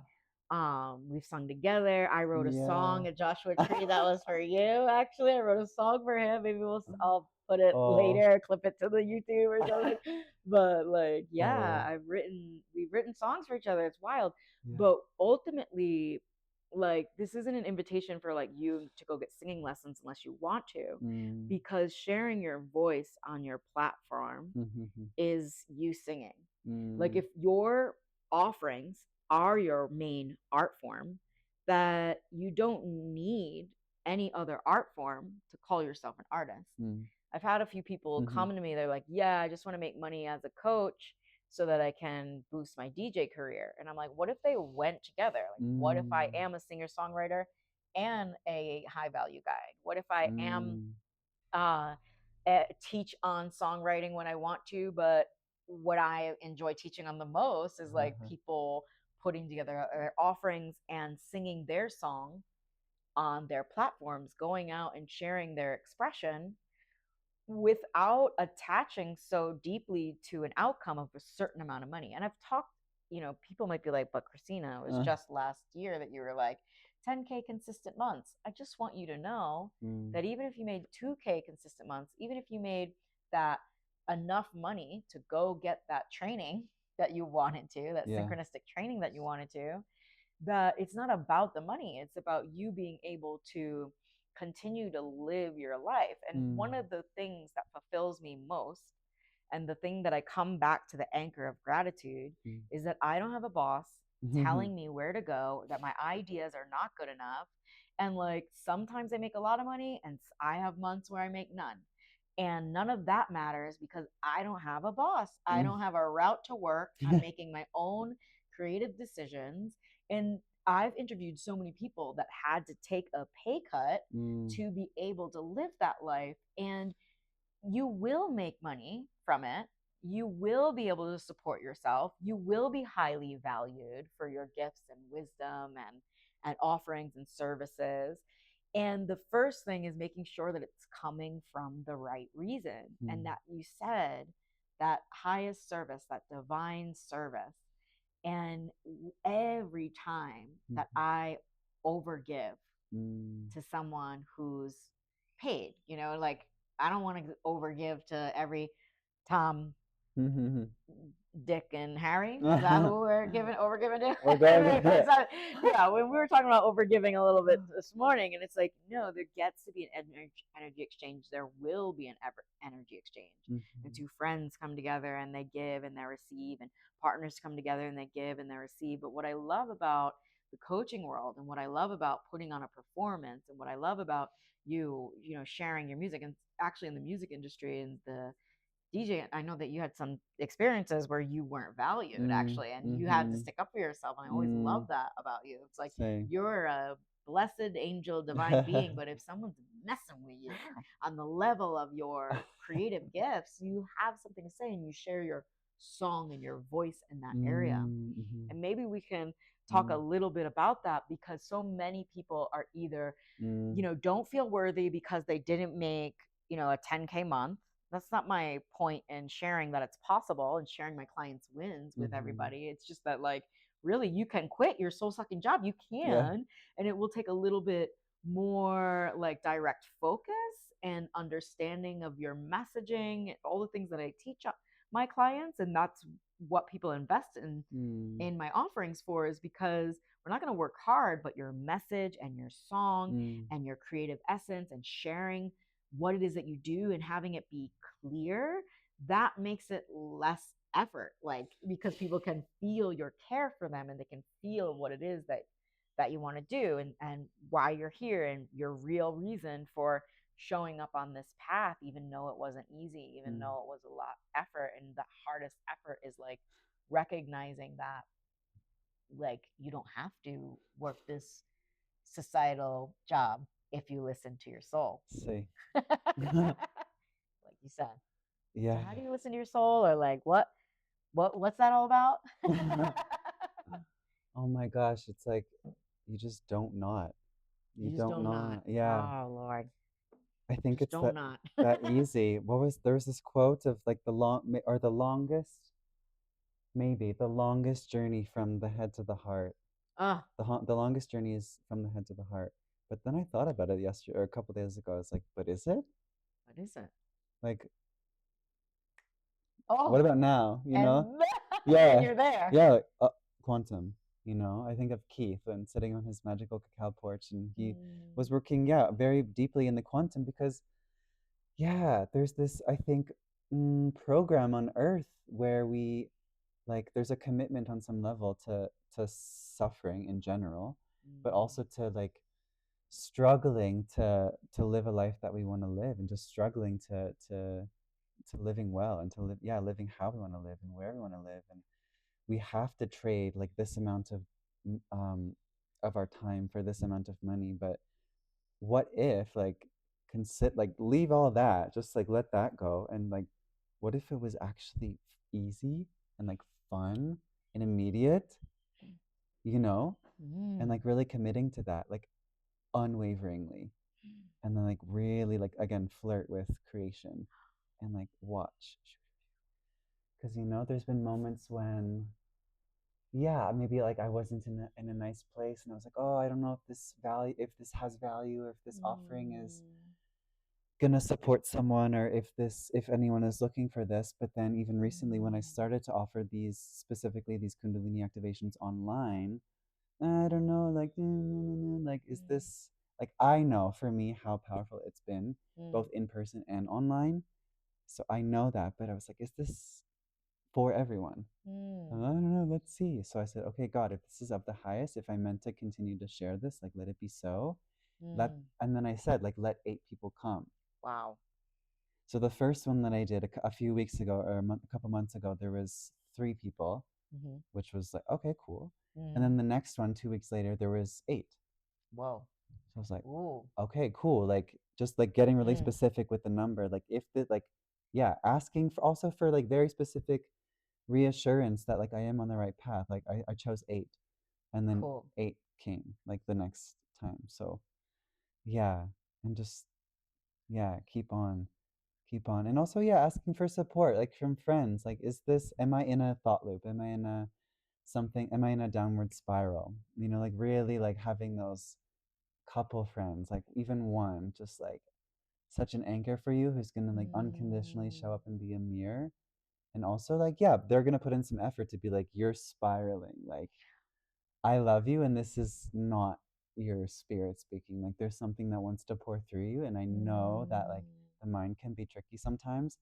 We've sung together. I wrote a song Yeah. at Joshua Tree that was for you. Actually, I wrote a song for him. Maybe I'll put it Oh. later, clip it to the YouTube or something. But like, yeah, Oh. we've written songs for each other. It's wild. Yeah. But ultimately, like, this isn't an invitation for like you to go get singing lessons unless you want to, because sharing your voice on your platform is you singing. Like, if your offerings are your main art form, that you don't need any other art form to call yourself an artist. I've had a few people come to me, they're like, yeah, I just want to make money as a coach so that I can boost my DJ career. And I'm like, what if they went together? Like, what if I am a singer songwriter and a high value guide? What if I am teach on songwriting when I want to, but what I enjoy teaching on the most is like people putting together their offerings and singing their song on their platforms, going out and sharing their expression without attaching so deeply to an outcome of a certain amount of money. And I've talked, people might be like, but Christina, it was just last year that you were like 10K consistent months. I just want you to know that even if you made 2K consistent months, even if you made that enough money to go get that training that you wanted to, that synchronistic training that you wanted to, that it's not about the money. It's about you being able to continue to live your life. And one of the things that fulfills me most, and the thing that I come back to the anchor of gratitude, is that I don't have a boss telling me where to go, that my ideas are not good enough. And like, sometimes I make a lot of money and I have months where I make none. And none of that matters because I don't have a boss. I don't have a route to work. I'm making my own creative decisions. And I've interviewed so many people that had to take a pay cut to be able to live that life. And you will make money from it. You will be able to support yourself. You will be highly valued for your gifts and wisdom and offerings and services. And the first thing is making sure that it's coming from the right reason. And that you said that highest service, that divine service. And every time that I overgive to someone who's paid, like, I don't want to overgive to every Tom, Dick, and Harry. Is that who we're overgiving to? Yeah, when we were talking about overgiving a little bit this morning, and it's like, no, there gets to be an energy exchange. There will be an energy exchange. And two friends come together and they give and they receive, and partners come together and they give and they receive. But what I love about the coaching world, and what I love about putting on a performance, and what I love about sharing your music, and actually in the music industry and the DJ, I know that you had some experiences where you weren't valued actually, and you had to stick up for yourself. And I always love that about you. It's like you're a blessed angel, divine being, but if someone's messing with you on the level of your creative gifts, you have something to say and you share your song and your voice in that area. And maybe we can talk a little bit about that, because so many people are either, don't feel worthy because they didn't make, a 10K month. That's not my point in sharing that it's possible and sharing my clients' wins with everybody. It's just that, like, really, you can quit your soul sucking job. You can, and it will take a little bit more like direct focus and understanding of your messaging, all the things that I teach my clients. And that's what people invest in my offerings for, is because we're not going to work hard, but your message and your song and your creative essence and sharing what it is that you do and having it be clear, that makes it less effort, like, because people can feel your care for them and they can feel what it is that you want to do, and why you're here, and your real reason for showing up on this path, even though it wasn't easy, even though it was a lot of effort. And the hardest effort is like recognizing that, like, you don't have to work this societal job if you listen to your soul. Like you said. So how do you listen to your soul? Or like, what's that all about? Oh my gosh, it's like you just don't not. You You just don't don't not. not. Yeah. Oh Lord, I think just it's don't not. that easy. What was there's this quote of like the longest, maybe the longest journey from the head to the heart. Ah, The longest journey is from the head to the heart. But then I thought about it yesterday or a couple days ago. I was like, but is it? what is it? Like, what Oh, about now? and and Yeah, you're there. yeah. Quantum. I think of Keith and sitting on his magical cacao porch, and he was Mm, working, yeah, very deeply in the quantum because, yeah, there's this, I think, program on Earth where we like there's a commitment on some level to suffering in general, but mm, also to like struggling to live a life that we want to live, and just struggling to living well, and to live, yeah, living how we want to live and where we want to live. And we have to trade like this amount of our time for this amount of money. But what if, like, like leave all that, just like let that go, and like what if it was actually easy and like fun and immediate, you know and mm, like really committing to that, like unwaveringly, and then like really, like, again, flirt with creation and like watch, because there's been moments when, yeah, maybe like I wasn't in a nice place, and I was like, oh, I don't know if this has value, or if this offering is mm, gonna support someone, or if anyone is looking for this. But then even recently, when I mm, started to offer specifically these kundalini activations online, I don't know, like, like, is mm, this, like, I know for me how powerful it's been, mm, both in person and online. So I know that, but I was like, is this for everyone? And I mm, don't know, let's see. So I said, okay, God, if this is of the highest, if I meant to continue to share this, like, let it be so. mm. And then I said, like, let 8 people come. Wow. So the first one that I did a few weeks ago, or a couple months ago, there was 3 people, Mm-hmm. which was like, okay, cool. And Mm. then the next one, 2 weeks later, there was 8. Whoa. So I was like, Ooh. okay, cool. Like, just like getting really Mm, specific with the number. Like, if the, like, yeah, asking for also for like very specific reassurance that like I am on the right path. Like, I chose 8, and then cool. 8 came like the next time. So yeah, and just, yeah, keep on. And also, yeah, asking for support, like from friends. Like, am I in a thought loop? Am I in a downward spiral? Like really like having those couple friends, like even one, just like such an anchor for you, who's gonna like unconditionally show Mm, up and be a mirror. And also, like, yeah, they're gonna put in some effort to be like, you're spiraling. Like, I love you, and this is not your spirit speaking. Like, there's something that wants to pour through you, and I know that like mm, the mind can be tricky sometimes,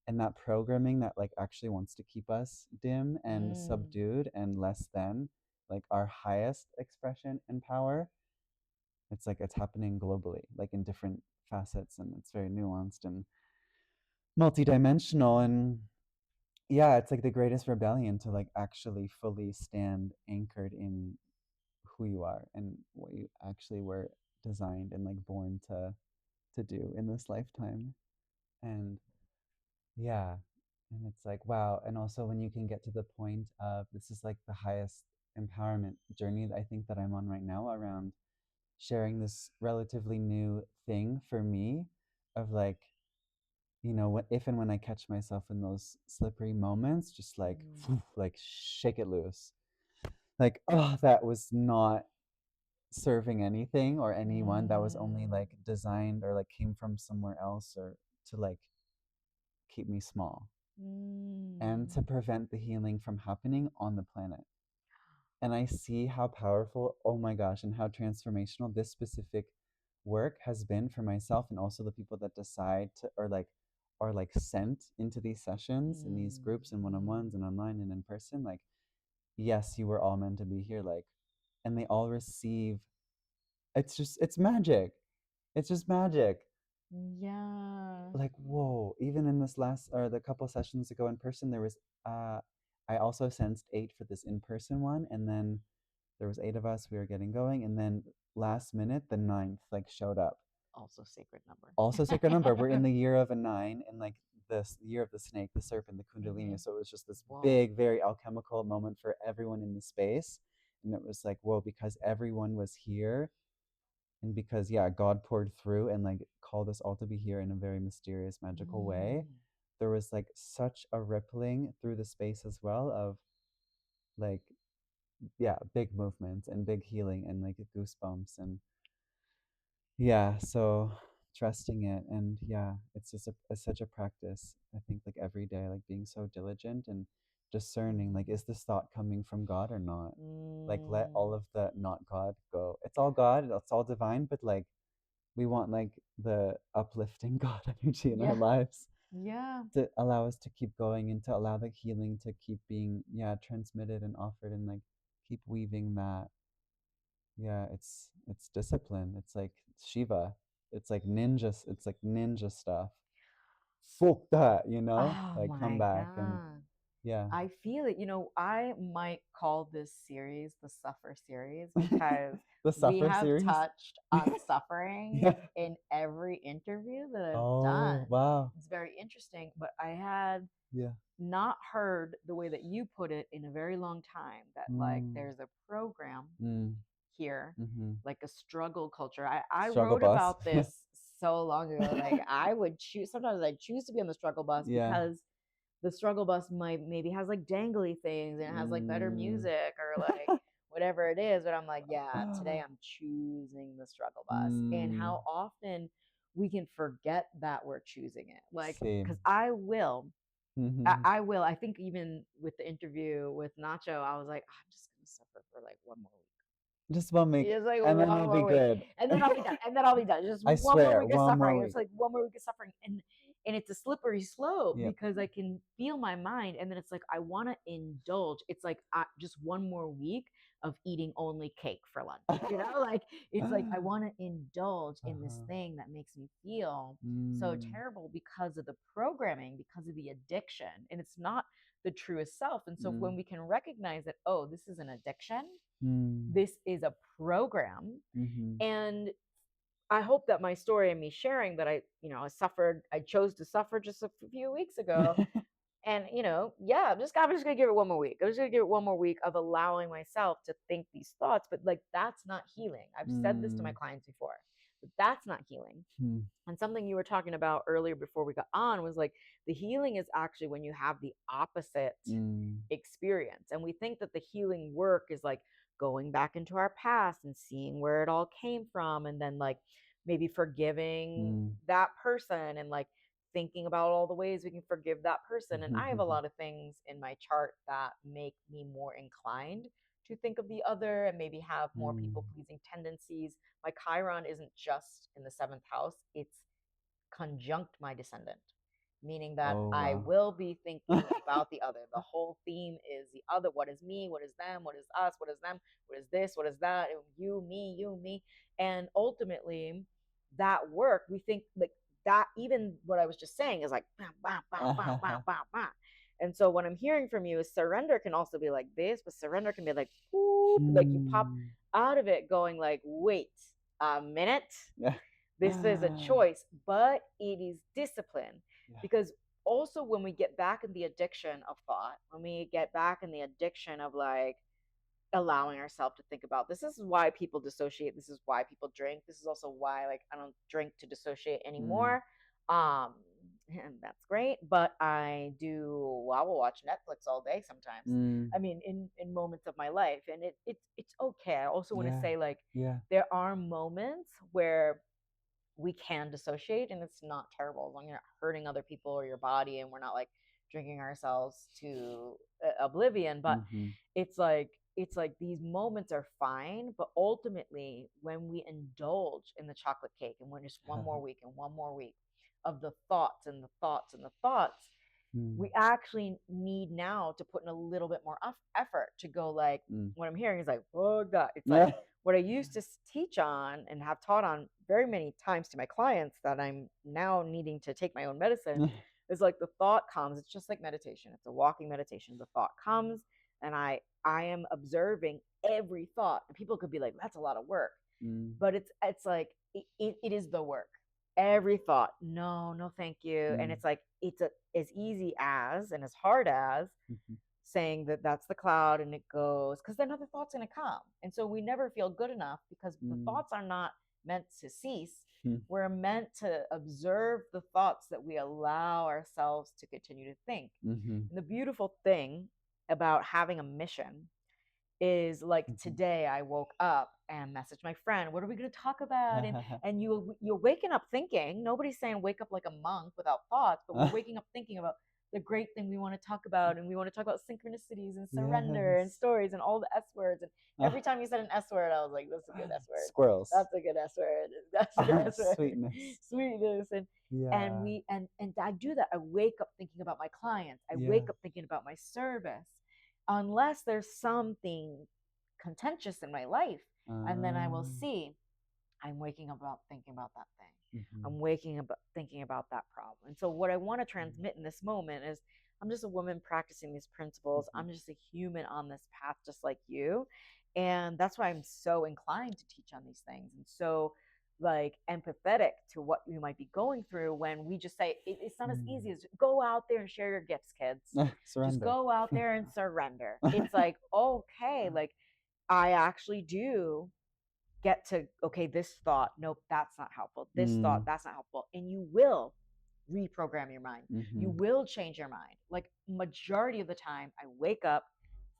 and that programming that like actually wants to keep us dim and mm, subdued and less than like our highest expression and power. It's like it's happening globally, like in different facets, and it's very nuanced and multidimensional. And yeah, it's like the greatest rebellion to like actually fully stand anchored in who you are and what you actually were designed and like born to do in this lifetime. And yeah, and it's like, wow. And also, when you can get to the point of, this is like the highest empowerment journey that I think that I'm on right now, around sharing this relatively new thing for me, of like, if and when I catch myself in those slippery moments, just like, mm, like shake it loose. Like, oh, that was not serving anything or anyone. That was only mm, like designed, or like came from somewhere else, or to like keep me small, and mm, to prevent the healing from happening on the planet. And I see how powerful, oh my gosh, and how transformational this specific work has been for myself, and also the people that decide to, or like are like sent into these sessions, in these mm, groups and mm, one-on-ones and online and in person. Like, yes, you were all meant to be here. Like, and they all receive, it's magic. It's just magic. yeah. Like, whoa, even in this last, or the couple sessions ago in person, there was, I also sensed 8 for this in-person one, and then there was 8 of us, we were getting going, and then last minute the ninth like showed up. Also sacred number. Also sacred number. We're in the year of a 9, and like this year of the snake, the serpent, the Hmm. kundalini. So it was just this Whoa. big, very alchemical moment for everyone in the space. And it was like, whoa, because everyone was here, And because, yeah, God poured through and like called us all to be here in a very mysterious, magical way, there was like such a rippling through the space as well of like, yeah, big movements and big healing and like goosebumps. And yeah, so trusting it. And yeah, it's just such a practice. I think like every day, like being so diligent and discerning, like, is this thought coming from God or not? Like, let all of the not God go. It's all God, it's all divine, but like, we want like the uplifting God energy in our Yeah. lives Yeah. to allow us to keep going and to allow the healing to keep being, yeah, transmitted and offered and like keep weaving that. Yeah, it's discipline. It's like Shiva. It's like ninja. It's like ninja stuff. Fuck that, you know? Oh Like come my back and God. yeah. I feel it. I might call this series the Suffer series because The we Suffer have series. touched on suffering Yeah. in every interview that I've Oh done. wow. It's very interesting, but I had Yeah. not heard the way that you put it in a very long time that like Mm, there's a program mm, here, mm-hmm. like a struggle culture. I Struggle wrote bus. about Yeah. this so long ago. Like I would choose sometimes I choose to be on the struggle bus Yeah. because the struggle bus might maybe has like dangly things and it has like better Mm. music or like whatever it is. But I'm like, yeah, today I'm choosing the struggle bus. And Mm. how often we can forget that we're choosing it. Like, because Same. Mm-hmm. I will. I think even with the interview with Nacho, I was like, I'm just gonna suffer for like one more week. Just one week, It's like and then one I'll be more week, good. and then I'll be done. And then I'll be done. Just I one more swear, week of one more suffering. It's week. like one more week of suffering, and it's a slippery slope Yep. because I can feel my mind, and then it's like I want to indulge. It's like just one more week of eating only cake for lunch. Like it's like I want to indulge in this Uh-huh. thing that makes me feel so Mm, terrible because of the programming, because of the addiction, and it's not the truest self. And so mm, when we can recognize that, oh, this is an addiction, mm, this is a program. mm-hmm. And I hope that my story and me sharing that I chose to suffer just a few weeks ago. And yeah, I'm just gonna give it one more week. I'm just gonna give it one more week of allowing myself to think these thoughts. But like that's not healing. I've said this to my Mm, clients before, but that's not healing. mm, And something you were talking about earlier before we got on was like the healing is actually when you have the opposite mm, experience. And we think that the healing work is like going back into our past and seeing where it all came from and then like maybe forgiving mm, that person and like thinking about all the ways we can forgive that person. And I have a lot of things in my chart that make me more inclined to think of the other and maybe have more mm. people pleasing tendencies. My Chiron isn't just in the seventh house, it's conjunct my descendant, meaning that Oh I wow. will be thinking about the other. The whole theme is the other. What is me? What is them? What is us? What is them? What is this? What is that? You, me, you, me. And ultimately, that work, we think like that, even what I was just saying is like, bah, bah, bah, bah, bah, bah, bah. And so what I'm hearing from you is surrender can also be like this, but surrender can be like, whoop, like you pop Mm. out of it going like, wait a minute, Yeah. this is a choice, but it is discipline. Yeah. Because also, when we get back in the addiction of thought, when we get back in the addiction of like allowing ourselves to think about this is why people dissociate. This is why people drink. This is also why like I don't drink to dissociate Mm, anymore. Um, and that's great, but I will watch Netflix all day sometimes. mm. I mean, in moments of my life, and it's okay. I also want to Yeah. say like Yeah. there are moments where we can dissociate and it's not terrible as long as you're not hurting other people or your body and we're not like drinking ourselves to oblivion. But Mm-hmm. it's like these moments are fine, but ultimately when we indulge in the chocolate cake and we're just one more week and one more week of the thoughts and the thoughts and the thoughts, Mm, we actually need now to put in a little bit more effort to go like mm. what I'm hearing is like, oh God, it's like Yeah. what I used to teach on and have taught on very many times to my clients that I'm now needing to take my own medicine is like the thought comes. It's just like meditation. It's a walking meditation. The thought comes and I am observing every thought. And people could be like, that's a lot of work. Mm, But it's like it is the work. Every thought, no, no, thank you. And mm, it's like as easy as and as hard as mm-hmm. saying that that's the cloud and it goes because then other thoughts going to come. And so we never feel good enough because the Mm, thoughts are not meant to cease. Hmm. We're meant to observe the thoughts that we allow ourselves to continue to think. Mm-hmm. And the beautiful thing about having a mission is like Mm-hmm. today I woke up and messaged my friend, what are we going to talk about? And you're waking up thinking, nobody's saying wake up like a monk without thoughts, but we're waking up thinking about the great thing we want to talk about, and we want to talk about synchronicities and surrender and Yes. stories and all the S words. And every time you said an S word, I was like, that's a good S word. Squirrels. That's a good S word. That's a good S word. Sweetness. Sweetness. And we and I do that. I wake up thinking about my clients. I wake up thinking about my service, unless there's something contentious in my life. And then I will see I'm waking up about thinking about that thing. Mm-hmm. I'm waking up thinking about that problem. And so what I want to transmit in this moment is I'm just a woman practicing these principles. Mm-hmm. I'm just a human on this path just like you. And that's why I'm so inclined to teach on these things and so like empathetic to what you might be going through when we just say it's not as easy as go out there and share your gifts, kids. Just go out there and surrender. It's like, okay, like I actually do get to, okay, this thought, nope, that's not helpful. This thought, that's not helpful. And you will reprogram your mind. Mm-hmm. You will change your mind. Like majority of the time, I wake up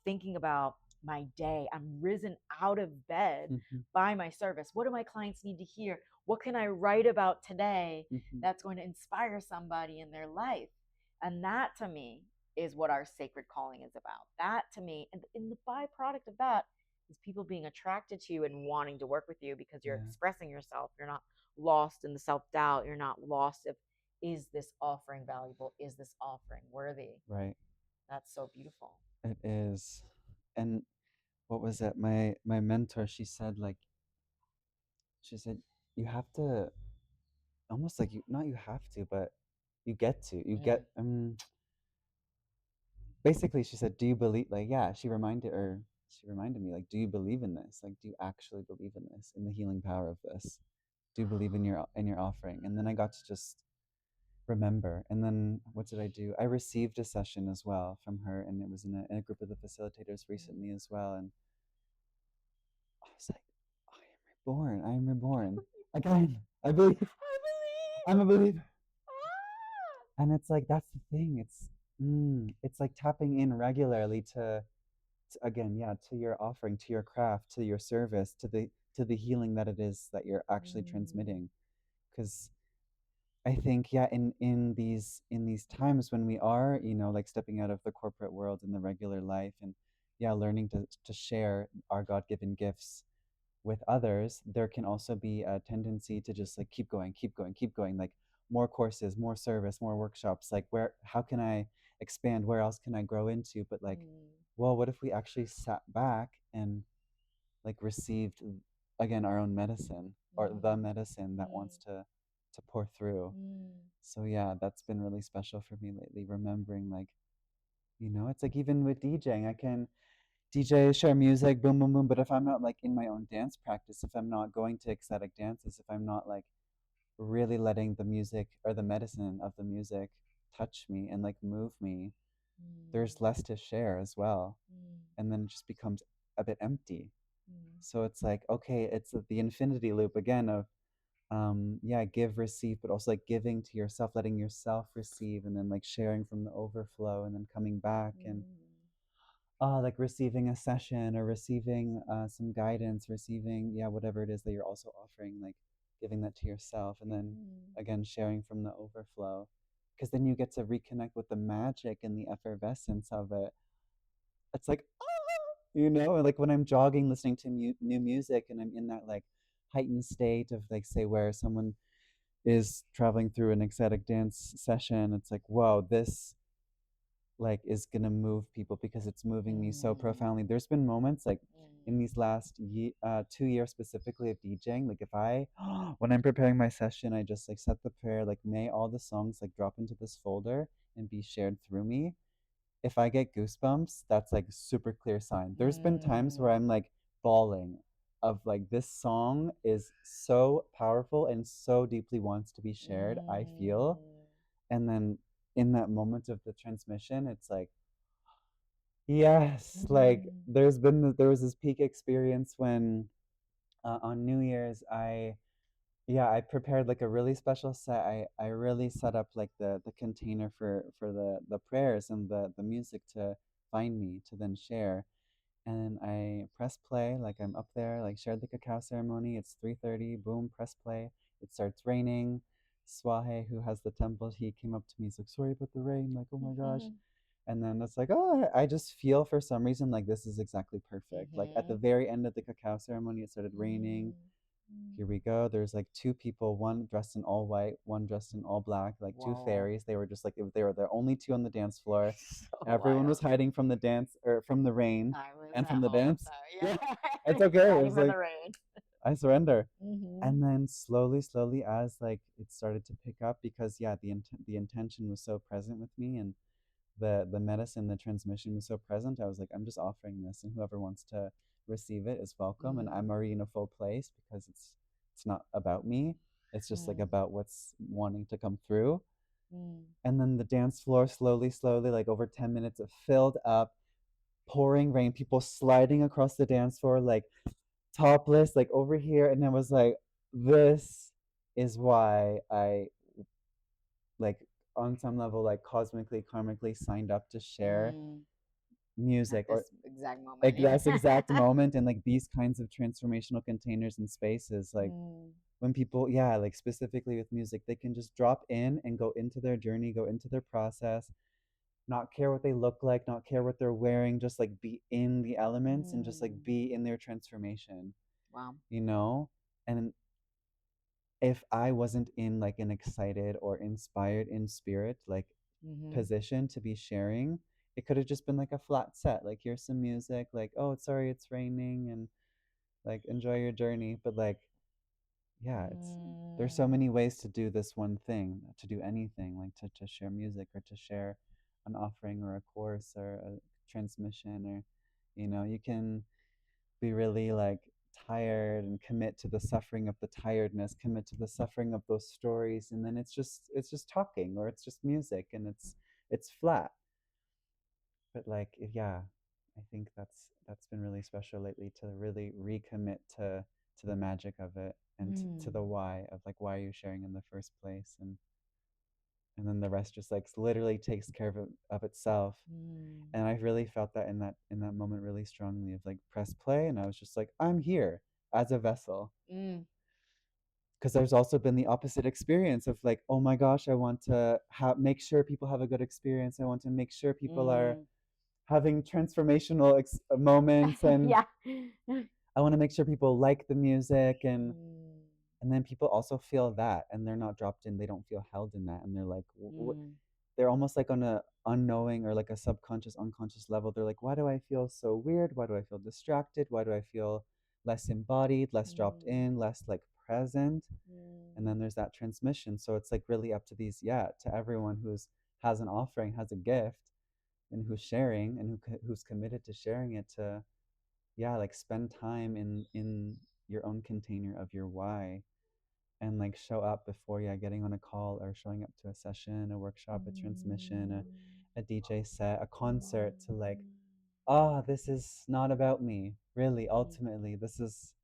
thinking about my day. I'm risen out of bed by my service. What do my clients need to hear? What can I write about today that's going to inspire somebody in their life? And that to me is what our sacred calling is about. That to me, and the byproduct of that is people being attracted to you and wanting to work with you because you're expressing yourself. You're not lost in the self-doubt. You're not lost if, is this offering valuable? Is this offering worthy? Right. That's so beautiful. It is. And what was it? My mentor, she said you have to almost like you not you have to, but you get to. You get basically she said, do you believe she reminded me, like, do you believe in this? Like, do you actually believe in this, in the healing power of this? Do you believe in your offering? And then I got to just remember. And then what did I do? I received a session as well from her, and it was in a group of the facilitators recently as well. And I was like, I am reborn again. I believe. I'm a believer. And it's like that's the thing. It's like tapping in regularly to again, to your offering, to your craft, to your service, to the healing that it is that you're actually transmitting. Because I think, in these times when we are, like stepping out of the corporate world in the regular life, and learning to share our God-given gifts with others, there can also be a tendency to just like keep going, keep going, keep going, like more courses, more service, more workshops, like how can I expand? Where else can I grow into? But like, well, what if we actually sat back and like received again our own medicine, or the medicine that wants to pour through. So that's been really special for me lately, remembering like, it's like even with DJing, I can DJ, share music, boom, boom, boom. But if I'm not like in my own dance practice, if I'm not going to ecstatic dances, if I'm not like really letting the music or the medicine of the music touch me and like move me, there's less to share as well. And then it just becomes a bit empty. So it's like, okay, it's the infinity loop again of, give, receive, but also like giving to yourself, letting yourself receive, and then like sharing from the overflow, and then coming back and like receiving a session or receiving some guidance, receiving whatever it is that you're also offering, like giving that to yourself, and then again sharing from the overflow, because then you get to reconnect with the magic and the effervescence of it. It's like, and like when I'm jogging listening to new music, and I'm in that like heightened state of like, say, where someone is traveling through an ecstatic dance session, it's like, whoa, this like is gonna move people because it's moving me so profoundly. There's been moments like in these last 2 years specifically of DJing, like if I when I'm preparing my session, I just like set the prayer, like may all the songs like drop into this folder and be shared through me. If I get goosebumps, that's like super clear sign. There's been times where I'm like bawling of like, this song is so powerful and so deeply wants to be shared, I feel. And then in that moment of the transmission, it's like, yes, like there was this peak experience when on New Year's, I Yeah, I prepared like a really special set. I really set up like the container for the prayers and the music to find me to then share. And I press play, like I'm up there, like shared the cacao ceremony. It's 3:30, boom, press play. It starts raining. Swahe, who has the temple, he came up to me. He's like, sorry about the rain. Like, oh my gosh. And then it's like, oh, I just feel for some reason like this is exactly perfect. Like at the very end of the cacao ceremony, it started raining. Here we go. There's like two people, one dressed in all white, one dressed in all black, like two Whoa. fairies. They were just like they were the only two on the dance floor. So Everyone was wild. hiding from the dance or from the rain I was and at from the home, dance. so yeah. It's okay. It Hiding was from the like rain. I surrender. Mm-hmm. And then slowly, slowly, as like it started to pick up, because yeah, the intention was so present with me, and the medicine, the transmission was so present. I was like, I'm just offering this, and whoever wants to receive it is welcome. And I'm already in a full place because it's not about me. It's just like about what's wanting to come through. And then the dance floor slowly, slowly, like over 10 minutes, it filled up, pouring rain, people sliding across the dance floor, like topless, like over here. And I was like, this is why I like on some level like cosmically karmically signed up to share music At or this exact moment. like Yeah. this exact moment and like these kinds of transformational containers and spaces, like when people, yeah, like specifically with music, they can just drop in and go into their journey, go into their process, not care what they look like, not care what they're wearing, just like be in the elements and just like be in their transformation. Wow. You know? And if I wasn't in like an excited or inspired in spirit, like position to be sharing, it could have just been like a flat set. Like here's some music, like, oh, sorry, it's raining and like enjoy your journey. But like, yeah, it's there's so many ways to do this one thing, to do anything, like to share music or to share an offering or a course or a transmission, or you can be really like tired and commit to the suffering of the tiredness, commit to the suffering of those stories, and then it's just talking or it's just music and it's flat. But like yeah, I think that's been really special lately, to really recommit to the magic of it, and to the why of like, why are you sharing in the first place, and then the rest just like literally takes care of itself. And I really felt that in that moment really strongly, of like press play, and I was just like, I'm here as a vessel. Because there's also been the opposite experience of like, oh my gosh, I want to make sure people have a good experience, I want to make sure people are having transformational moments, and Yeah. I want to make sure people like the music, and then people also feel that, and they're not dropped in, they don't feel held in that, and they're like they're almost like on a unknowing or like a subconscious unconscious level, they're like, why do I feel so weird, why do I feel distracted, why do I feel less embodied, less dropped in, less like present. And then there's that transmission, so it's like really up to these, yeah, to everyone who's has an offering, has a gift, and who's sharing, and who's committed to sharing it, to yeah, like spend time in your own container of your why, and like show up before, yeah, getting on a call or showing up to a session, a workshop, a transmission, a DJ set, a concert, to like, this is not about me, really. Ultimately, this is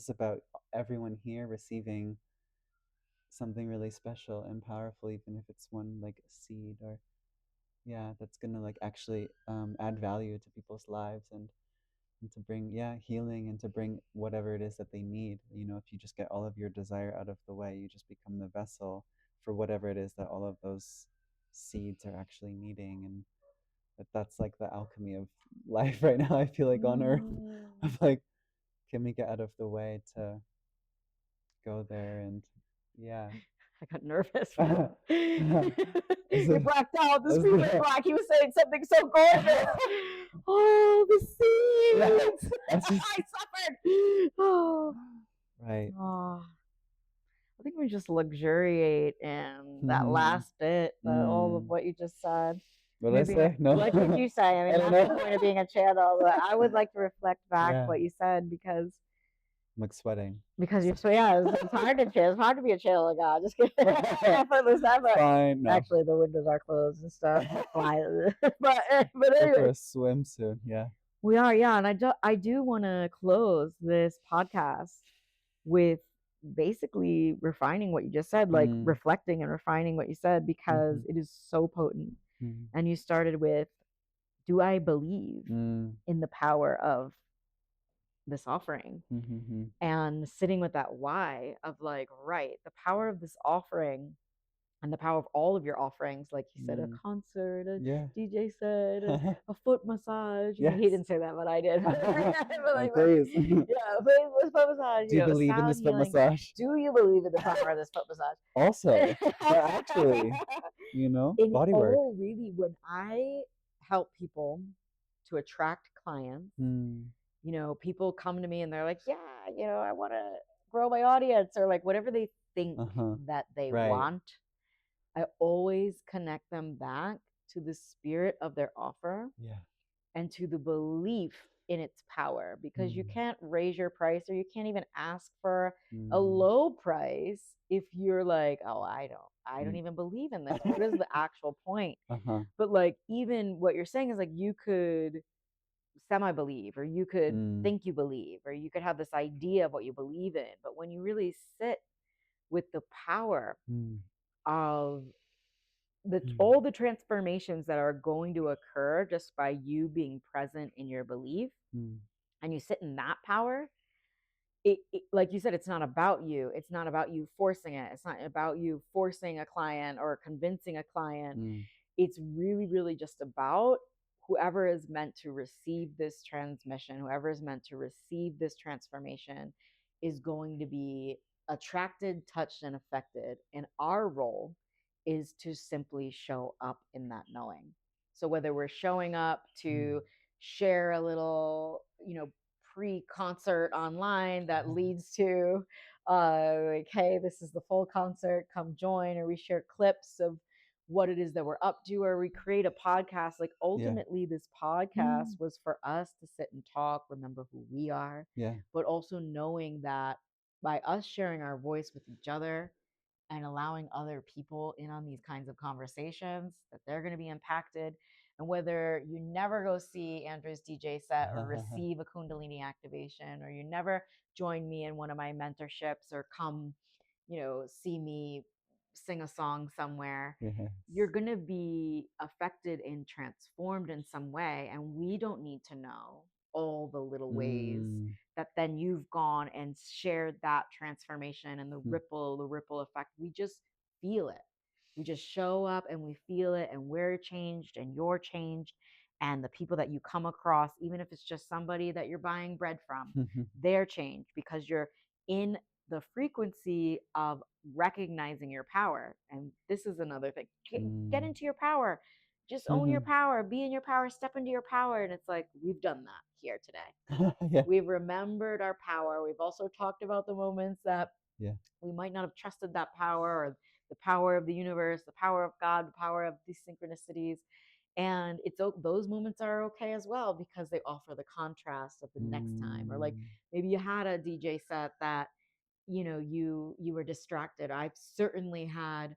about everyone here receiving something really special and powerful, even if it's one like seed, or yeah, that's gonna like actually add value to people's lives, and to bring, yeah, healing, and to bring whatever it is that they need. If you just get all of your desire out of the way, you just become the vessel for whatever it is that all of those seeds are actually needing. And that's like the alchemy of life right now, I feel like, on earth, of like, can we get out of the way to go there? And yeah. I got nervous. Is You it- blacked out. The is screen went it- black. He was saying something so gorgeous. Oh, the Yeah, seeds. that's just I suffered. Oh. right. Oh. I think we just luxuriate in that Mhm. last bit, all of Mm. what you just said. What did I Maybe say? No. what did you say? I mean, I don't that's the know. point of being a channel. But I would like to reflect back Yeah. what you said, because I'm like sweating. you're so, yeah, it's hard to chill. It's hard to be a chill. Like, God, just kidding. Effortless that, but Fine. No. actually the windows are closed and stuff. Fly. but Go for anyway, a swim soon. Yeah. we are, yeah, and I do want to close this podcast with basically refining what you just said, like reflecting and refining what you said, because it is so potent. And you started with, do I believe in the power of this offering? And sitting with that why of like, right, the power of this offering and the power of all of your offerings, like you said, a concert, a DJ set, a foot massage. You know, he didn't say that, but I did. But like, please. Yeah, foot massage. Do you believe in this foot massage? Do you believe in the power of this foot massage? Also, but actually, you know, body work. Really, when I help people to attract clients, you know, people come to me and they're like, yeah, you know, I want to grow my audience, or like whatever they think that they want. I always connect them back to the spirit of their offer and to the belief in its power, because you can't raise your price, or you can't even ask for a low price if you're like, oh, I don't even believe in this. What is the actual point? But like, even what you're saying is like, you could semi-believe, or you could think you believe, or you could have this idea of what you believe in. But when you really sit with the power of all the transformations that are going to occur just by you being present in your belief, and you sit in that power, it, like you said, it's not about you. It's not about you forcing it. It's not about you forcing a client or convincing a client. It's really, really just about whoever is meant to receive this transmission, whoever is meant to receive this transformation is going to be attracted, touched, and affected. And our role is to simply show up in that knowing. So whether we're showing up to share a little, you know, pre-concert online that leads to like, hey, this is the full concert, come join, or we share clips of what it is that we're up to, or we create a podcast. Like, ultimately this podcast was for us to sit and talk, remember who we are, but also knowing that by us sharing our voice with each other and allowing other people in on these kinds of conversations, that they're going to be impacted. And whether you never go see Andrew's DJ set or receive a Kundalini activation, or you never join me in one of my mentorships, or come, you know, see me sing a song somewhere, you're going to be affected and transformed in some way. And we don't need to know all the little ways that then you've gone and shared that transformation and the ripple effect. We just feel it. We just show up and we feel it, and we're changed and you're changed. And the people that you come across, even if it's just somebody that you're buying bread from, they're changed because you're in the frequency of recognizing your power. And this is another thing. Get into your power. Just own your power, be in your power, step into your power. And it's like, we've done that here today. We've remembered our power. We've also talked about the moments that we might not have trusted that power, or the power of the universe, the power of God, the power of these synchronicities. And it's those moments are okay as well, because they offer the contrast of the next time. Or like, maybe you had a DJ set that, you know, you were distracted. I've certainly had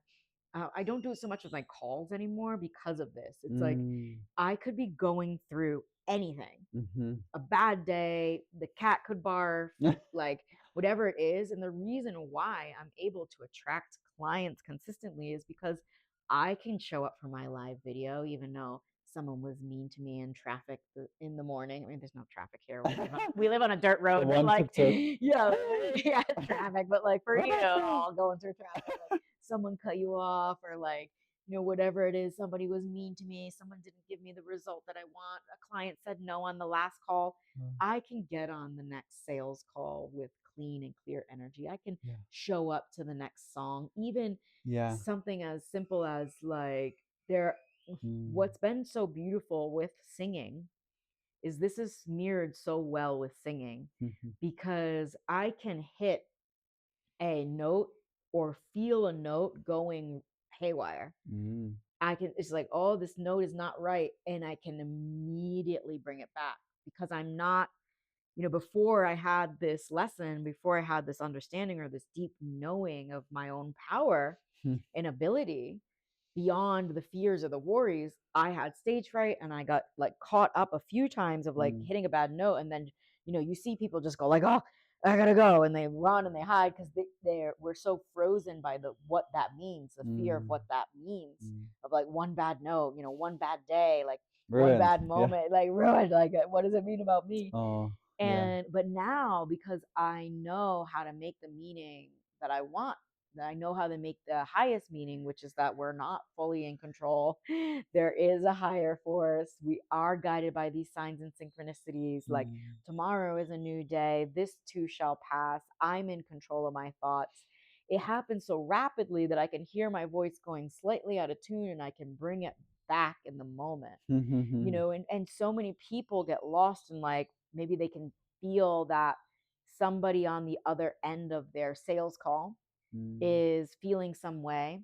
I don't do it so much with my calls anymore because of this. It's like, I could be going through anything, a bad day, the cat could barf, like whatever it is. And the reason why I'm able to attract clients consistently is because I can show up for my live video, even though someone was mean to me in traffic in the morning. I mean, there's no traffic here. We live on a dirt road, but like, yeah, traffic. But like, for, you know, going through traffic, like, someone cut you off, or like, you know, whatever it is, somebody was mean to me, someone didn't give me the result that I want, a client said no on the last call. I can get on the next sales call with clean and clear energy. I can show up to the next song, even something as simple as like, what's been so beautiful with singing is this is mirrored so well with singing, because I can hit a note or feel a note going haywire. It's like, oh, this note is not right. And I can immediately bring it back, because I'm not, you know, before I had this lesson, before I had this understanding or this deep knowing of my own power and ability beyond the fears or the worries, I had stage fright, and I got like caught up a few times of like hitting a bad note. And then, you know, you see people just go like, oh, I gotta go, and they run and they hide because we're so frozen by what that means, the fear of Mm. what that means, Mm. of like one bad note, one bad day, like one Ruined. bad Yeah. moment, like ruined. Like, what does it mean about me? Oh, yeah. And but now, because I know how to make the meaning that I want, that I know how to make the highest meaning, which is that we're not fully in control. There is a higher force. We are guided by these signs and synchronicities. Like, Mm. tomorrow is a new day. This too shall pass. I'm in control of my thoughts. It happens so rapidly that I can hear my voice going slightly out of tune, and I can bring it back in the moment. And so many people get lost in, like, maybe they can feel that somebody on the other end of their sales call Mm. is feeling some way,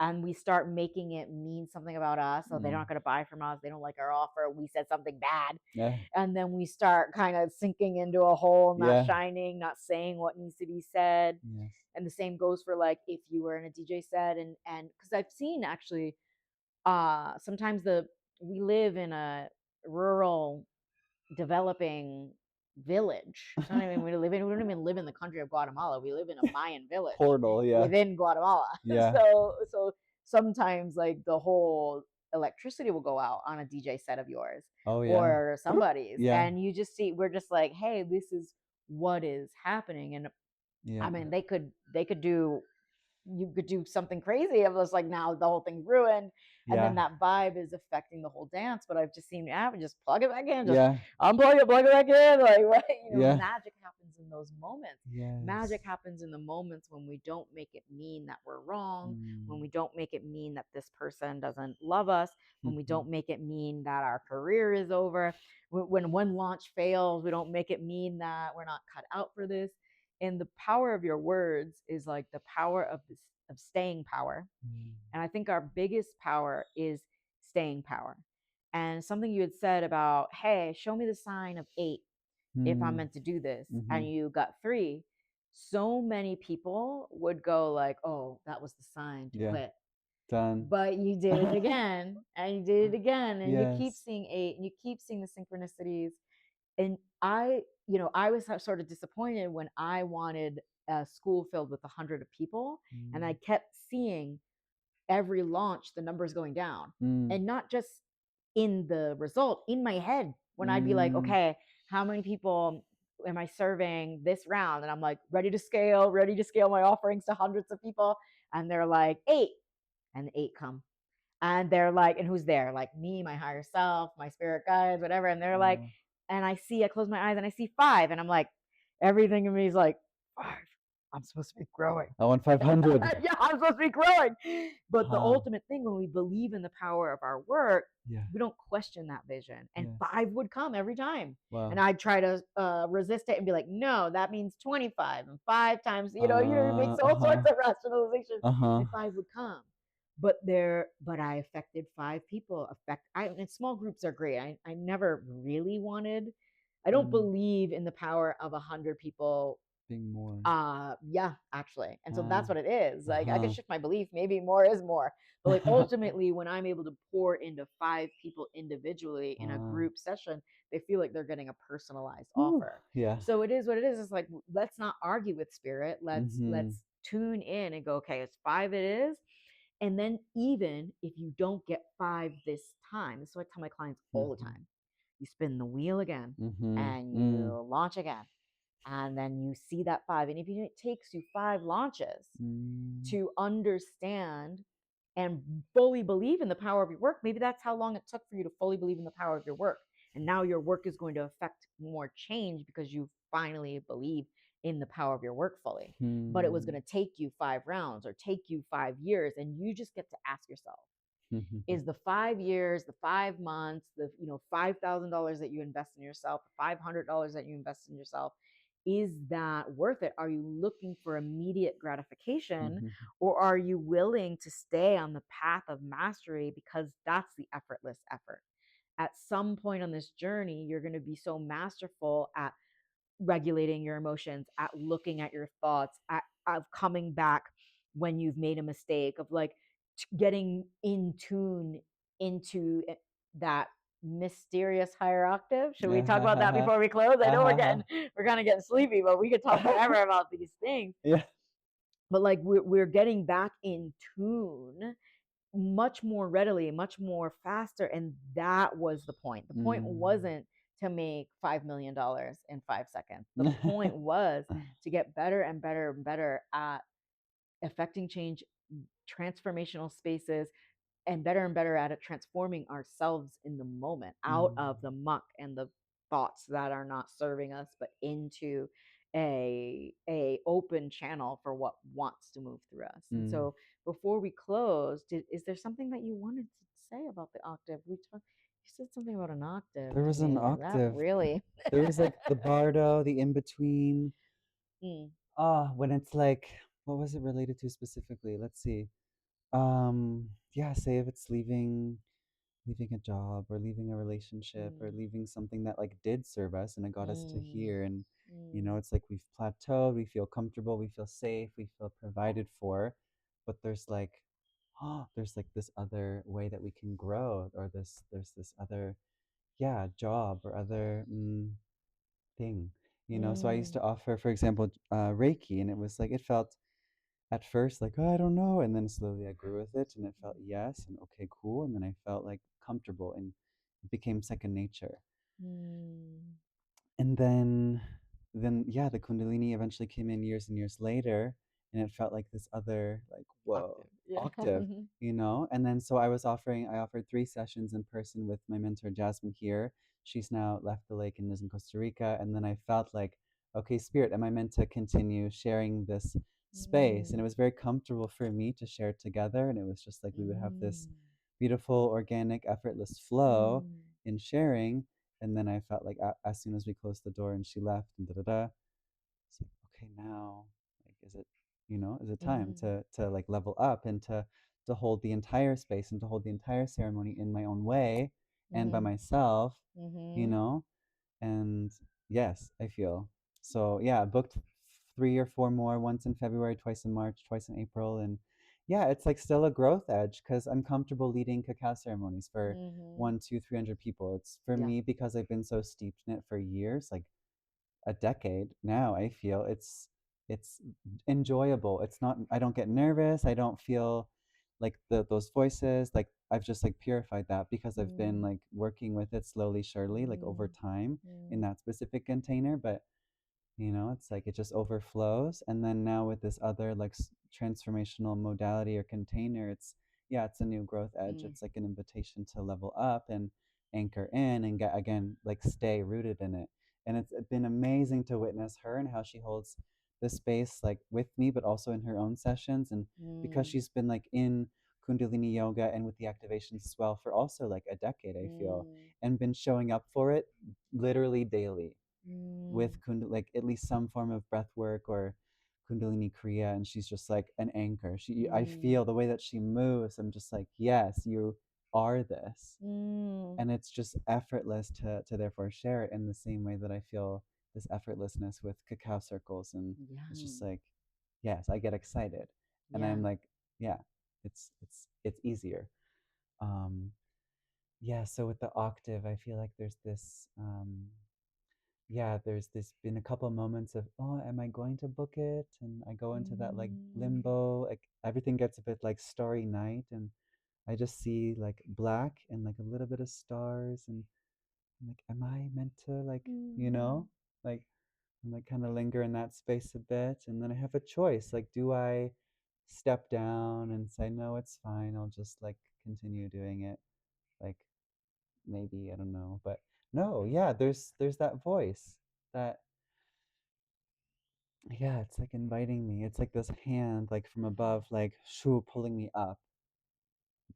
and we start making it mean something about us. So they're Mm. not going to buy from us, they don't like our offer, we said something bad. Yeah. And then we start kind of sinking into a hole, not Yeah. shining, not saying what needs to be said. Yes. And the same goes for, like, if you were in a DJ set, and because I've seen, actually, sometimes we live in a rural developing village. It's not even we don't even live in the country of Guatemala. We live in a Mayan village Portal. Yeah. within Guatemala. Yeah. So sometimes, like, the whole electricity will go out on a DJ set of yours, Oh, yeah. or somebody's, Yeah. and you just see, we're just like, hey, this is what is happening. And Yeah. I mean, they could do, you could do something crazy. It was like, now the whole thing's ruined. And then Yeah. that vibe is affecting the whole dance. But I've just seen it happen. Just plug it back in. Just Yeah. unplug it, plug it back in. Like, right? Yeah. Magic happens in those moments. Yes. Magic happens in the moments when we don't make it mean that we're wrong, when we don't make it mean that this person doesn't love us, when we don't make it mean that our career is over. When one launch fails, we don't make it mean that we're not cut out for this. And the power of your words is like the power of staying power. And I think our biggest power is staying power. And something you had said about, hey, show me the sign of 8 if I'm meant to do this, and you got 3. So many people would go like, oh, that was the sign to quit. Done. But you did it again, and you did it again, and you keep Yes. seeing 8, and you keep seeing the synchronicities. And I was sort of disappointed when I wanted a school filled with 100 people, and I kept seeing every launch the numbers going down, and not just in the result, in my head, when I'd be like, okay, how many people am I serving this round? And I'm like, ready to scale my offerings to hundreds of people. And they're like, 8. And the 8 come. And they're like, and who's there? Like me, my higher self, my spirit guides, whatever. And they're like, and I close my eyes and I see 5. And I'm like, everything in me is like, 5. I'm supposed to be growing. I want 500. Yeah, I'm supposed to be growing. But the ultimate thing, when we believe in the power of our work, we don't question that vision. And 5 would come every time. Wow. And I'd try to resist it and be like, no, that means 25 and 5 times, you make all sorts of rationalizations, and 5 would come. But I affected 5 people. And small groups are great. I never really wanted, I don't believe in the power of 100 people being more. Yeah, actually. And so that's what it is. Like, I could shift my belief. Maybe more is more. But like, ultimately, when I'm able to pour into 5 people individually in a group session, they feel like they're getting a personalized offer. Yeah. So it is what it is. It's like, let's not argue with spirit. Let's tune in and go, okay, it's 5 it is. And then, even if you don't get 5 this time, this is what I tell my clients all the time. You spin the wheel again, and you launch again, and then you see that 5. And if it takes you 5 launches to understand and fully believe in the power of your work, maybe that's how long it took for you to fully believe in the power of your work. And now your work is going to affect more change because you finally believe in the power of your work fully. But it was going to take you 5 rounds or take you 5 years. And you just get to ask yourself, is the 5 years, the 5 months, the $5,000 that you invest in yourself, the $500 that you invest in yourself, is that worth it? Are you looking for immediate gratification, or are you willing to stay on the path of mastery, because that's the effortless effort? At some point on this journey, you're going to be so masterful at regulating your emotions, at looking at your thoughts, of coming back when you've made a mistake, of like getting in tune into that mysterious higher octave. Should we talk about that before we close? I know we're kind of getting sleepy, but we could talk forever about these things. Yeah. But like we're getting back in tune much more readily, much more faster. And that was the point. The point wasn't to make $5 million in 5 seconds. The point was to get better and better and better at affecting change, transformational spaces, and better at it, transforming ourselves in the moment, out of the muck and the thoughts that are not serving us, but into a open channel for what wants to move through us. And so before we close, is there something that you wanted to say about the octave? You said something about an octave. There was an octave. That really. There was like the bardo, the in between. When it's like, what was it related to specifically? Let's see. Yeah, say if it's leaving a job or leaving a relationship or leaving something that like did serve us and it got us to here, and it's like we've plateaued, we feel comfortable, we feel safe, we feel provided for, but there's like there's like this other way that we can grow, or there's this other job or other thing. So I used to offer, for example, Reiki, and it was like it felt at first like, oh, I don't know, and then slowly I grew with it and it felt yes and okay, cool, and then I felt like comfortable and it became second nature. And then yeah, the Kundalini eventually came in years and years later, and it felt like this other like, whoa, octave, and then so I offered 3 sessions in person with my mentor Jasmine here. She's now left the lake and is in Costa Rica, and then I felt like, okay, spirit, am I meant to continue sharing this space? And it was very comfortable for me to share it together, and it was just like we would have this beautiful organic effortless flow in sharing. And then I felt like as soon as we closed the door and she left and it's like, okay, now, like, is it time to like level up and to hold the entire space and to hold the entire ceremony in my own way and by myself, you know? And yes, I feel so. Yeah, booked 3 or 4 more, once in February, twice in March, twice in April, and yeah, it's like still a growth edge because I'm comfortable leading cacao ceremonies for 100, 200, 300 people. It's for me because I've been so steeped in it for years, like a decade now. I feel it's enjoyable. It's not. I don't get nervous. I don't feel like those voices. Like I've just like purified that because I've been like working with it slowly, surely, like over time in that specific container. But it's like it just overflows, and then now with this other like transformational modality or container, it's a new growth edge. It's like an invitation to level up and anchor in and get again, like stay rooted in it. And it's been amazing to witness her and how she holds the space like with me, but also in her own sessions, and because she's been like in Kundalini yoga and with the activations as well for also like a decade, I feel, and been showing up for it literally daily with like at least some form of breath work or Kundalini Kriya, and she's just like an anchor. I feel the way that she moves. I'm just like, yes, you are this, and it's just effortless to therefore share it in the same way that I feel this effortlessness with cacao circles, and it's just like, yes, I get excited, and I'm like, yeah, it's easier. Yeah, so with the octave, I feel like there's this been a couple moments of, oh, am I going to book it? And I go into that like limbo, like everything gets a bit like starry night, and I just see like black and like a little bit of stars, and I'm like, am I meant to like, like I'm like kind of linger in that space a bit, and then I have a choice, like, do I step down and say, no, it's fine, I'll just like continue doing it, like maybe, I don't know, but no, yeah, there's that voice that, yeah, it's like inviting me. It's like this hand, like from above, like shoo, pulling me up.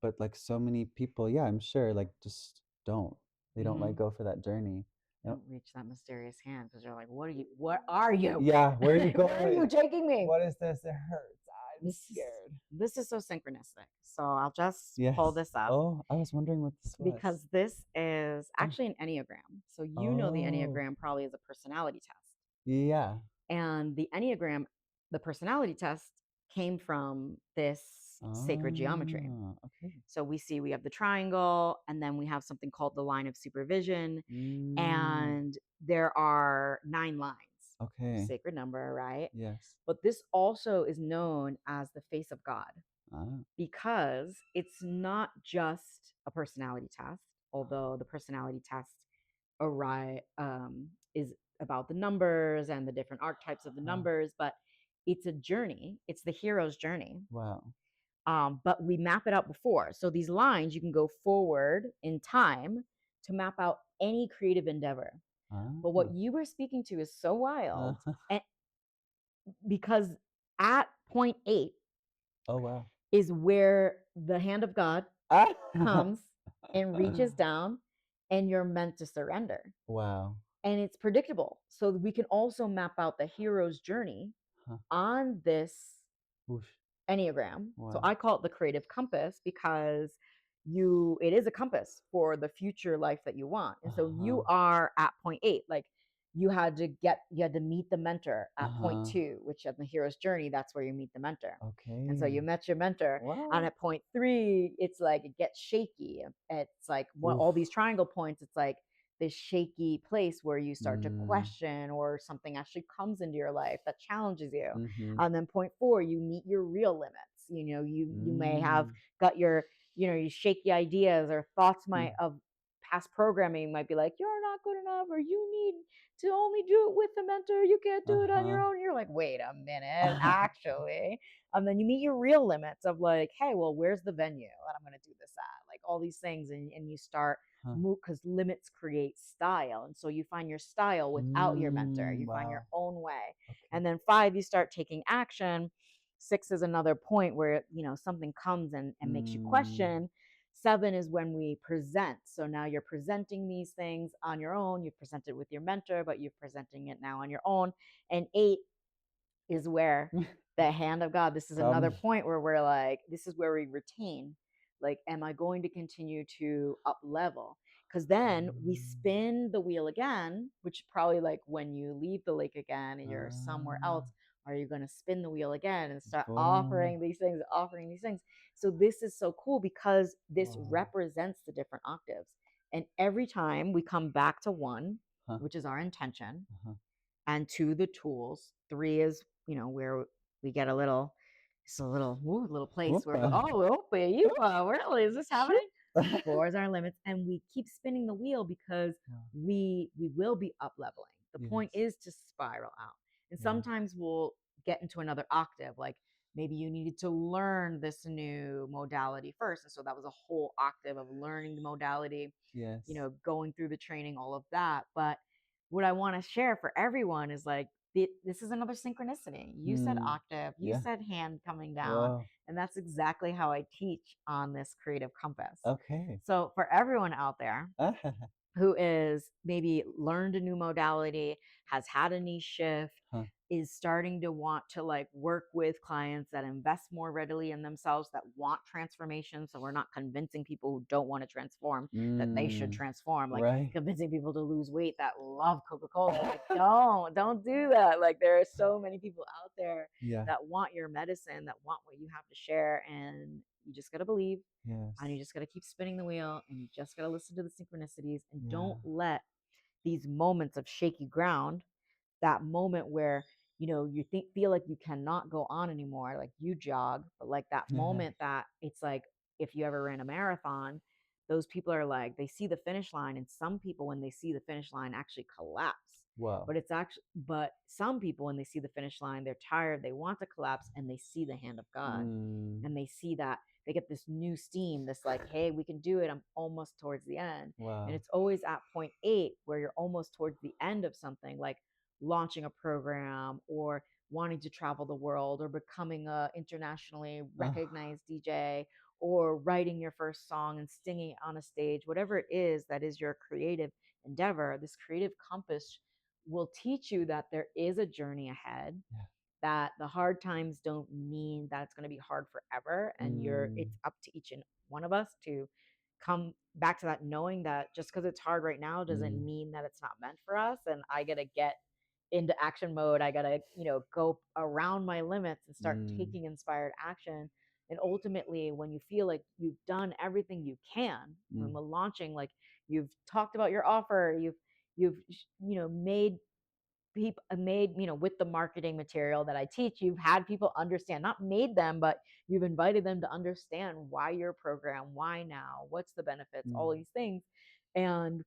But like so many people, yeah, I'm sure, like just don't. They don't like go for that journey. Don't reach that mysterious hand because you're like, what are you? What are you? Yeah, where are you going? Where are you taking me? What is this? It hurts. I'm scared. This is so synchronistic. So I'll just Yes. pull this up. Oh, I was wondering what this was. Because this is actually an Enneagram. So you know the Enneagram probably is a personality test. Yeah. And the Enneagram, the personality test, came from this sacred geometry. Okay. So we have the triangle, and then we have something called the line of supervision, and there are 9 lines. Okay. Sacred number, right? Yes. But this also is known as the face of God Ah. because it's not just a personality test, although the personality test is about the numbers and the different archetypes of the numbers, but it's a journey. It's the hero's journey. Wow. But we map it out before. So these lines, you can go forward in time to map out any creative endeavor. But what you were speaking to is so wild, and because at point 8 Oh wow. is where the hand of God comes and reaches down, and you're meant to surrender. Wow. And it's predictable. So we can also map out the hero's journey on this Whoosh. Enneagram. So Wow. I call it the creative compass because it is a compass for the future life that you want. And so you are at point 8, like you had to meet the mentor at point 2, which on the hero's journey, that's where you meet the mentor. Okay. And so you met your mentor. Wow. And at point 3, it's like it gets shaky. It's like all these triangle points, it's like this shaky place where you start to question, or something actually comes into your life that challenges you. And then point 4, you meet your real limits. You may have got your shaky ideas or thoughts of past programming might be like, you're not good enough, or you need to only do it with a mentor, you can't do it on your own. You're like, wait a minute, actually. And then you meet your real limits of like, hey, well, where's the venue that I'm going to do this at, like all these things. And you start move, because limits create style, and so you find your style without your mentor. You find your own way. And then 5, you start taking action. 6 is another point where something comes and makes you question. 7 is when we present. So now you're presenting these things on your own. You've presented with your mentor, but you're presenting it now on your own. And 8 is where the hand of God, this is another point where we're like, this is where we retain, like, am I going to continue to up level? Because then we spin the wheel again, which is probably like when you leave the lake again and you're somewhere else, are you going to spin the wheel again and start offering these things? So this is so cool because this represents the different octaves. And every time we come back to 1, which is our intention, and 2, the tools. 3 is where we get a little, it's a little place where really, is this happening? 4 is our limits, and we keep spinning the wheel because we will be up leveling. The point is to spiral out, and sometimes we'll get into another octave, like maybe you needed to learn this new modality first, and so that was a whole octave of learning the modality, going through the training, all of that. But what I want to share for everyone is like, this is another synchronicity. You said octave, you said hand coming down, and that's exactly how I teach on this creative compass. Okay. So for everyone out there who is maybe learned a new modality, has had a niche shift, is starting to want to like work with clients that invest more readily in themselves, that want transformation. So we're not convincing people who don't want to transform that they should transform, like convincing people to lose weight that love Coca-Cola. Like, don't do that. Like, there are so many people out there that want your medicine, that want what you have to share, and you just got to believe. And you just got to keep spinning the wheel, and you just got to listen to the synchronicities, and don't let these moments of shaky ground, that moment where you feel like you cannot go on anymore, like you jog, but like that moment that it's like, if you ever ran a marathon, those people are like, they see the finish line, and some people when they see the finish line actually collapse. But some people when they see the finish line, they're tired, they want to collapse, and they see the hand of God, and they see that they get this new steam, this like, hey, we can do it, I'm almost towards the end. And it's always at point 8 where you're almost towards the end of something, like launching a program, or wanting to travel the world, or becoming a internationally recognized DJ, or writing your first song and singing it on a stage. Whatever it is that is your creative endeavor, this creative compass will teach you that there is a journey ahead, that the hard times don't mean that it's going to be hard forever, and it's up to each and one of us to come back to that, knowing that just because it's hard right now doesn't mean that it's not meant for us. And I gotta get into action mode. I gotta go around my limits and start taking inspired action And ultimately, when you feel like you've done everything you can when Mm. we're launching, like you've talked about your offer, you've made people made with the marketing material that I teach, you've had people understand, not made them, but you've invited them to understand why your program, why now, what's the benefits, Mm. all these things. And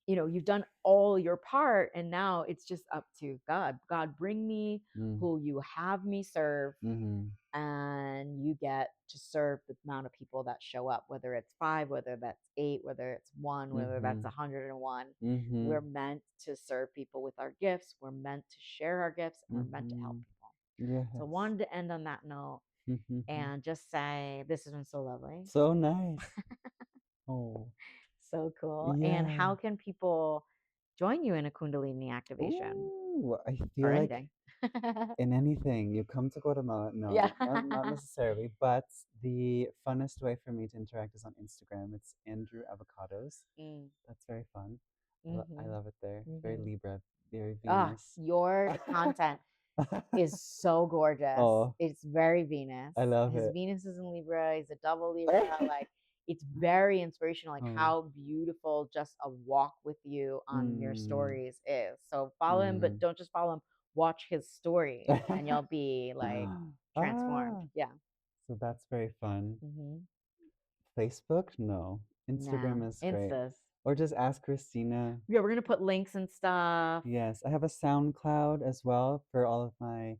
you've done all your part, and now it's just up to God, bring me Mm. who you have me serve, Mm-hmm. and you get to serve the amount of people that show up, whether it's 5, whether that's 8, whether it's 1, whether that's Mm-hmm. 101. Mm-hmm. We're meant to serve people with our gifts, we're meant to share our gifts, and we're meant to help Mm-hmm. people. Yes. So I wanted to end on that note Mm-hmm. and just say this has been so lovely. So nice. Oh, So cool. And yeah. how can people join you in a Kundalini activation Ooh, I or feel like anything? in anything, you come to Guatemala. No, Yeah. not necessarily, but the funnest way for me to interact is on Instagram. It's Andrew Avocados. Mm, That's very fun. I mhm, love it there. Very mhm. Libra, very Ah, Venus. your content is so gorgeous. Oh, It's very Venus. I love His it. Venus is in Libra. He's a double Libra. Like, it's very inspirational. Like Oh. how beautiful just a walk with you on your Mm. stories is. So follow him, but Mm. don't just follow him. Watch his stories, and you'll be like transformed. Ah, Yeah. so that's very fun. Mm-hmm. Facebook? No. No, Instagram is great. Instas. Or just ask Christina. Yeah, we're gonna put links and stuff. Yes, I have a SoundCloud as well for all of my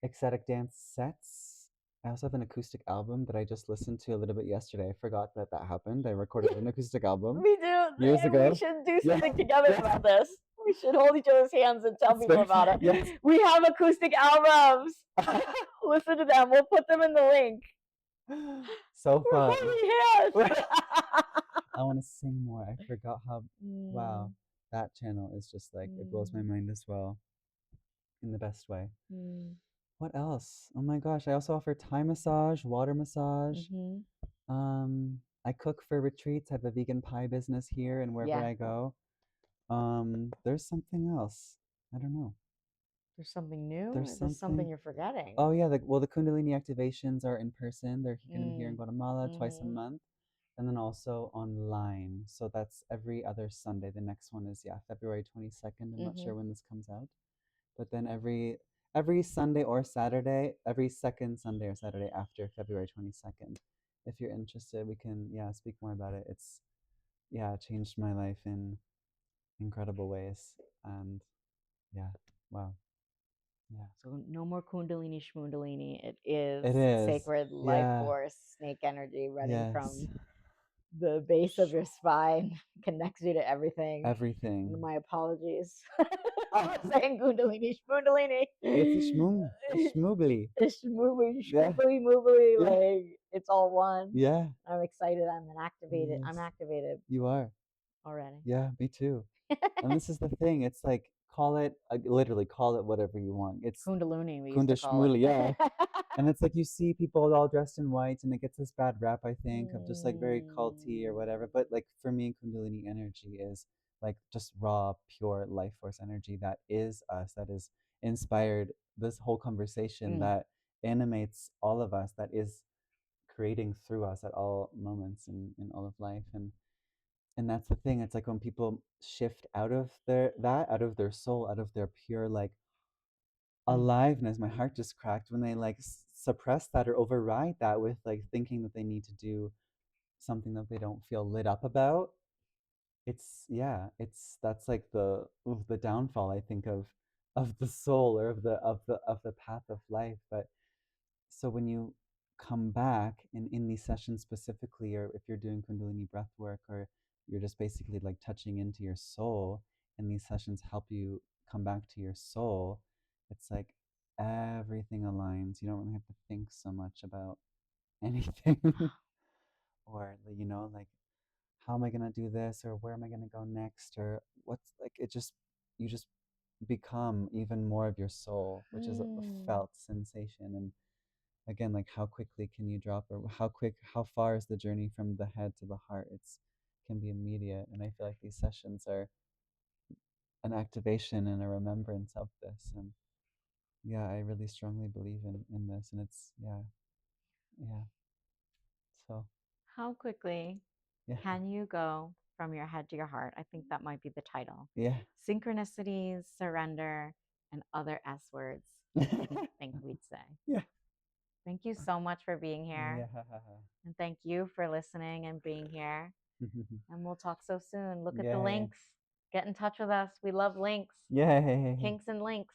ecstatic dance sets. I also have an acoustic album that I just listened to a little bit yesterday. I forgot that that happened. I recorded an acoustic album We do, years and we ago. should do Yeah, something together yes, about this. We should hold each other's hands and tell it's people very about fun. it. Yes. We have acoustic albums. Listen to them. We'll put them in the link. So We're fun. holding hands. I want to sing more. I forgot how, wow, Mm, that channel is just like, it blows my mm, mind as well in the best way. mm, What else? Oh my gosh, I also offer Thai massage, water massage. mhm. I cook for retreats. I have a vegan pie business here and wherever Yeah, I go. There's something else. I don't know. there's something new, There's or there's something something. you're forgetting. Oh yeah, the Kundalini activations are in person. They're going to be here in Mm, Guatemala twice a mhm, month, and then also online. So that's every other Sunday. The next one is, yeah, February 22nd. I'm not sure mhm. when this comes out, but then every Sunday or Saturday, every second Sunday or Saturday after February 22nd. If you're interested, we can, yeah, speak more about it. It's, yeah, changed my life in incredible ways, and yeah, wow, yeah. So no more Kundalini Shmundalini. It is It is. sacred life Yeah. force, snake energy running Yes. from the base of your spine, connects you to everything. Everything. My apologies for saying Kundalini Shmundalini. It's a shmoom. Shmoobly. It's moving, Yeah. shmoobly moobly, Yeah. like it's all one. Yeah. I'm excited. I'm an activated. I'm Yes. activated You are. already. Yeah, me too. And this is the thing. It's like, call it, literally call it whatever you want. It's Kundalini, we used Kunda to call Shmooly, yeah. it. And it's like you see people all dressed in white, and it gets this bad rap, I think, of just like very culty or whatever. Mm, But like for me, Kundalini energy is like just raw, pure life force energy that is us, that is inspired this whole conversation, mm, that animates all of us, that is creating through us at all moments in all of life. And that's the thing. It's like when people shift out of out of their soul, out of their pure like mm, aliveness, my heart just cracked when they like suppress that or override that with like thinking that they need to do something that they don't feel lit up about. It's, yeah, it's, that's like the downfall, I think, of the soul, or of the path of life. But so when you come back in these sessions specifically, or if you're doing Kundalini breath work, or you're just basically like touching into your soul, and these sessions help you come back to your soul, it's like everything aligns. You don't really have to think so much about anything. Or like, how am I going to do this, or where am I going to go next, or what's like, it just, you just become even more of your soul, which is a mm. felt sensation. And again, like, how quickly can you drop, or how far is the journey from the head to the heart? It's can be immediate. And I feel like these sessions are an activation and a remembrance of this. And yeah, I really strongly believe in this. And it's, yeah, Yeah. So How quickly yeah. can you go from your head to your heart? I think that might be the title. Yeah. Synchronicities, surrender, and other S words, I think we'd say. Yeah. Thank you so much for being here. Yeah. And thank you for listening and being here. And we'll talk so soon. Look at the Yay. links. Get in touch with us. We love links. Yay. Kinks and links.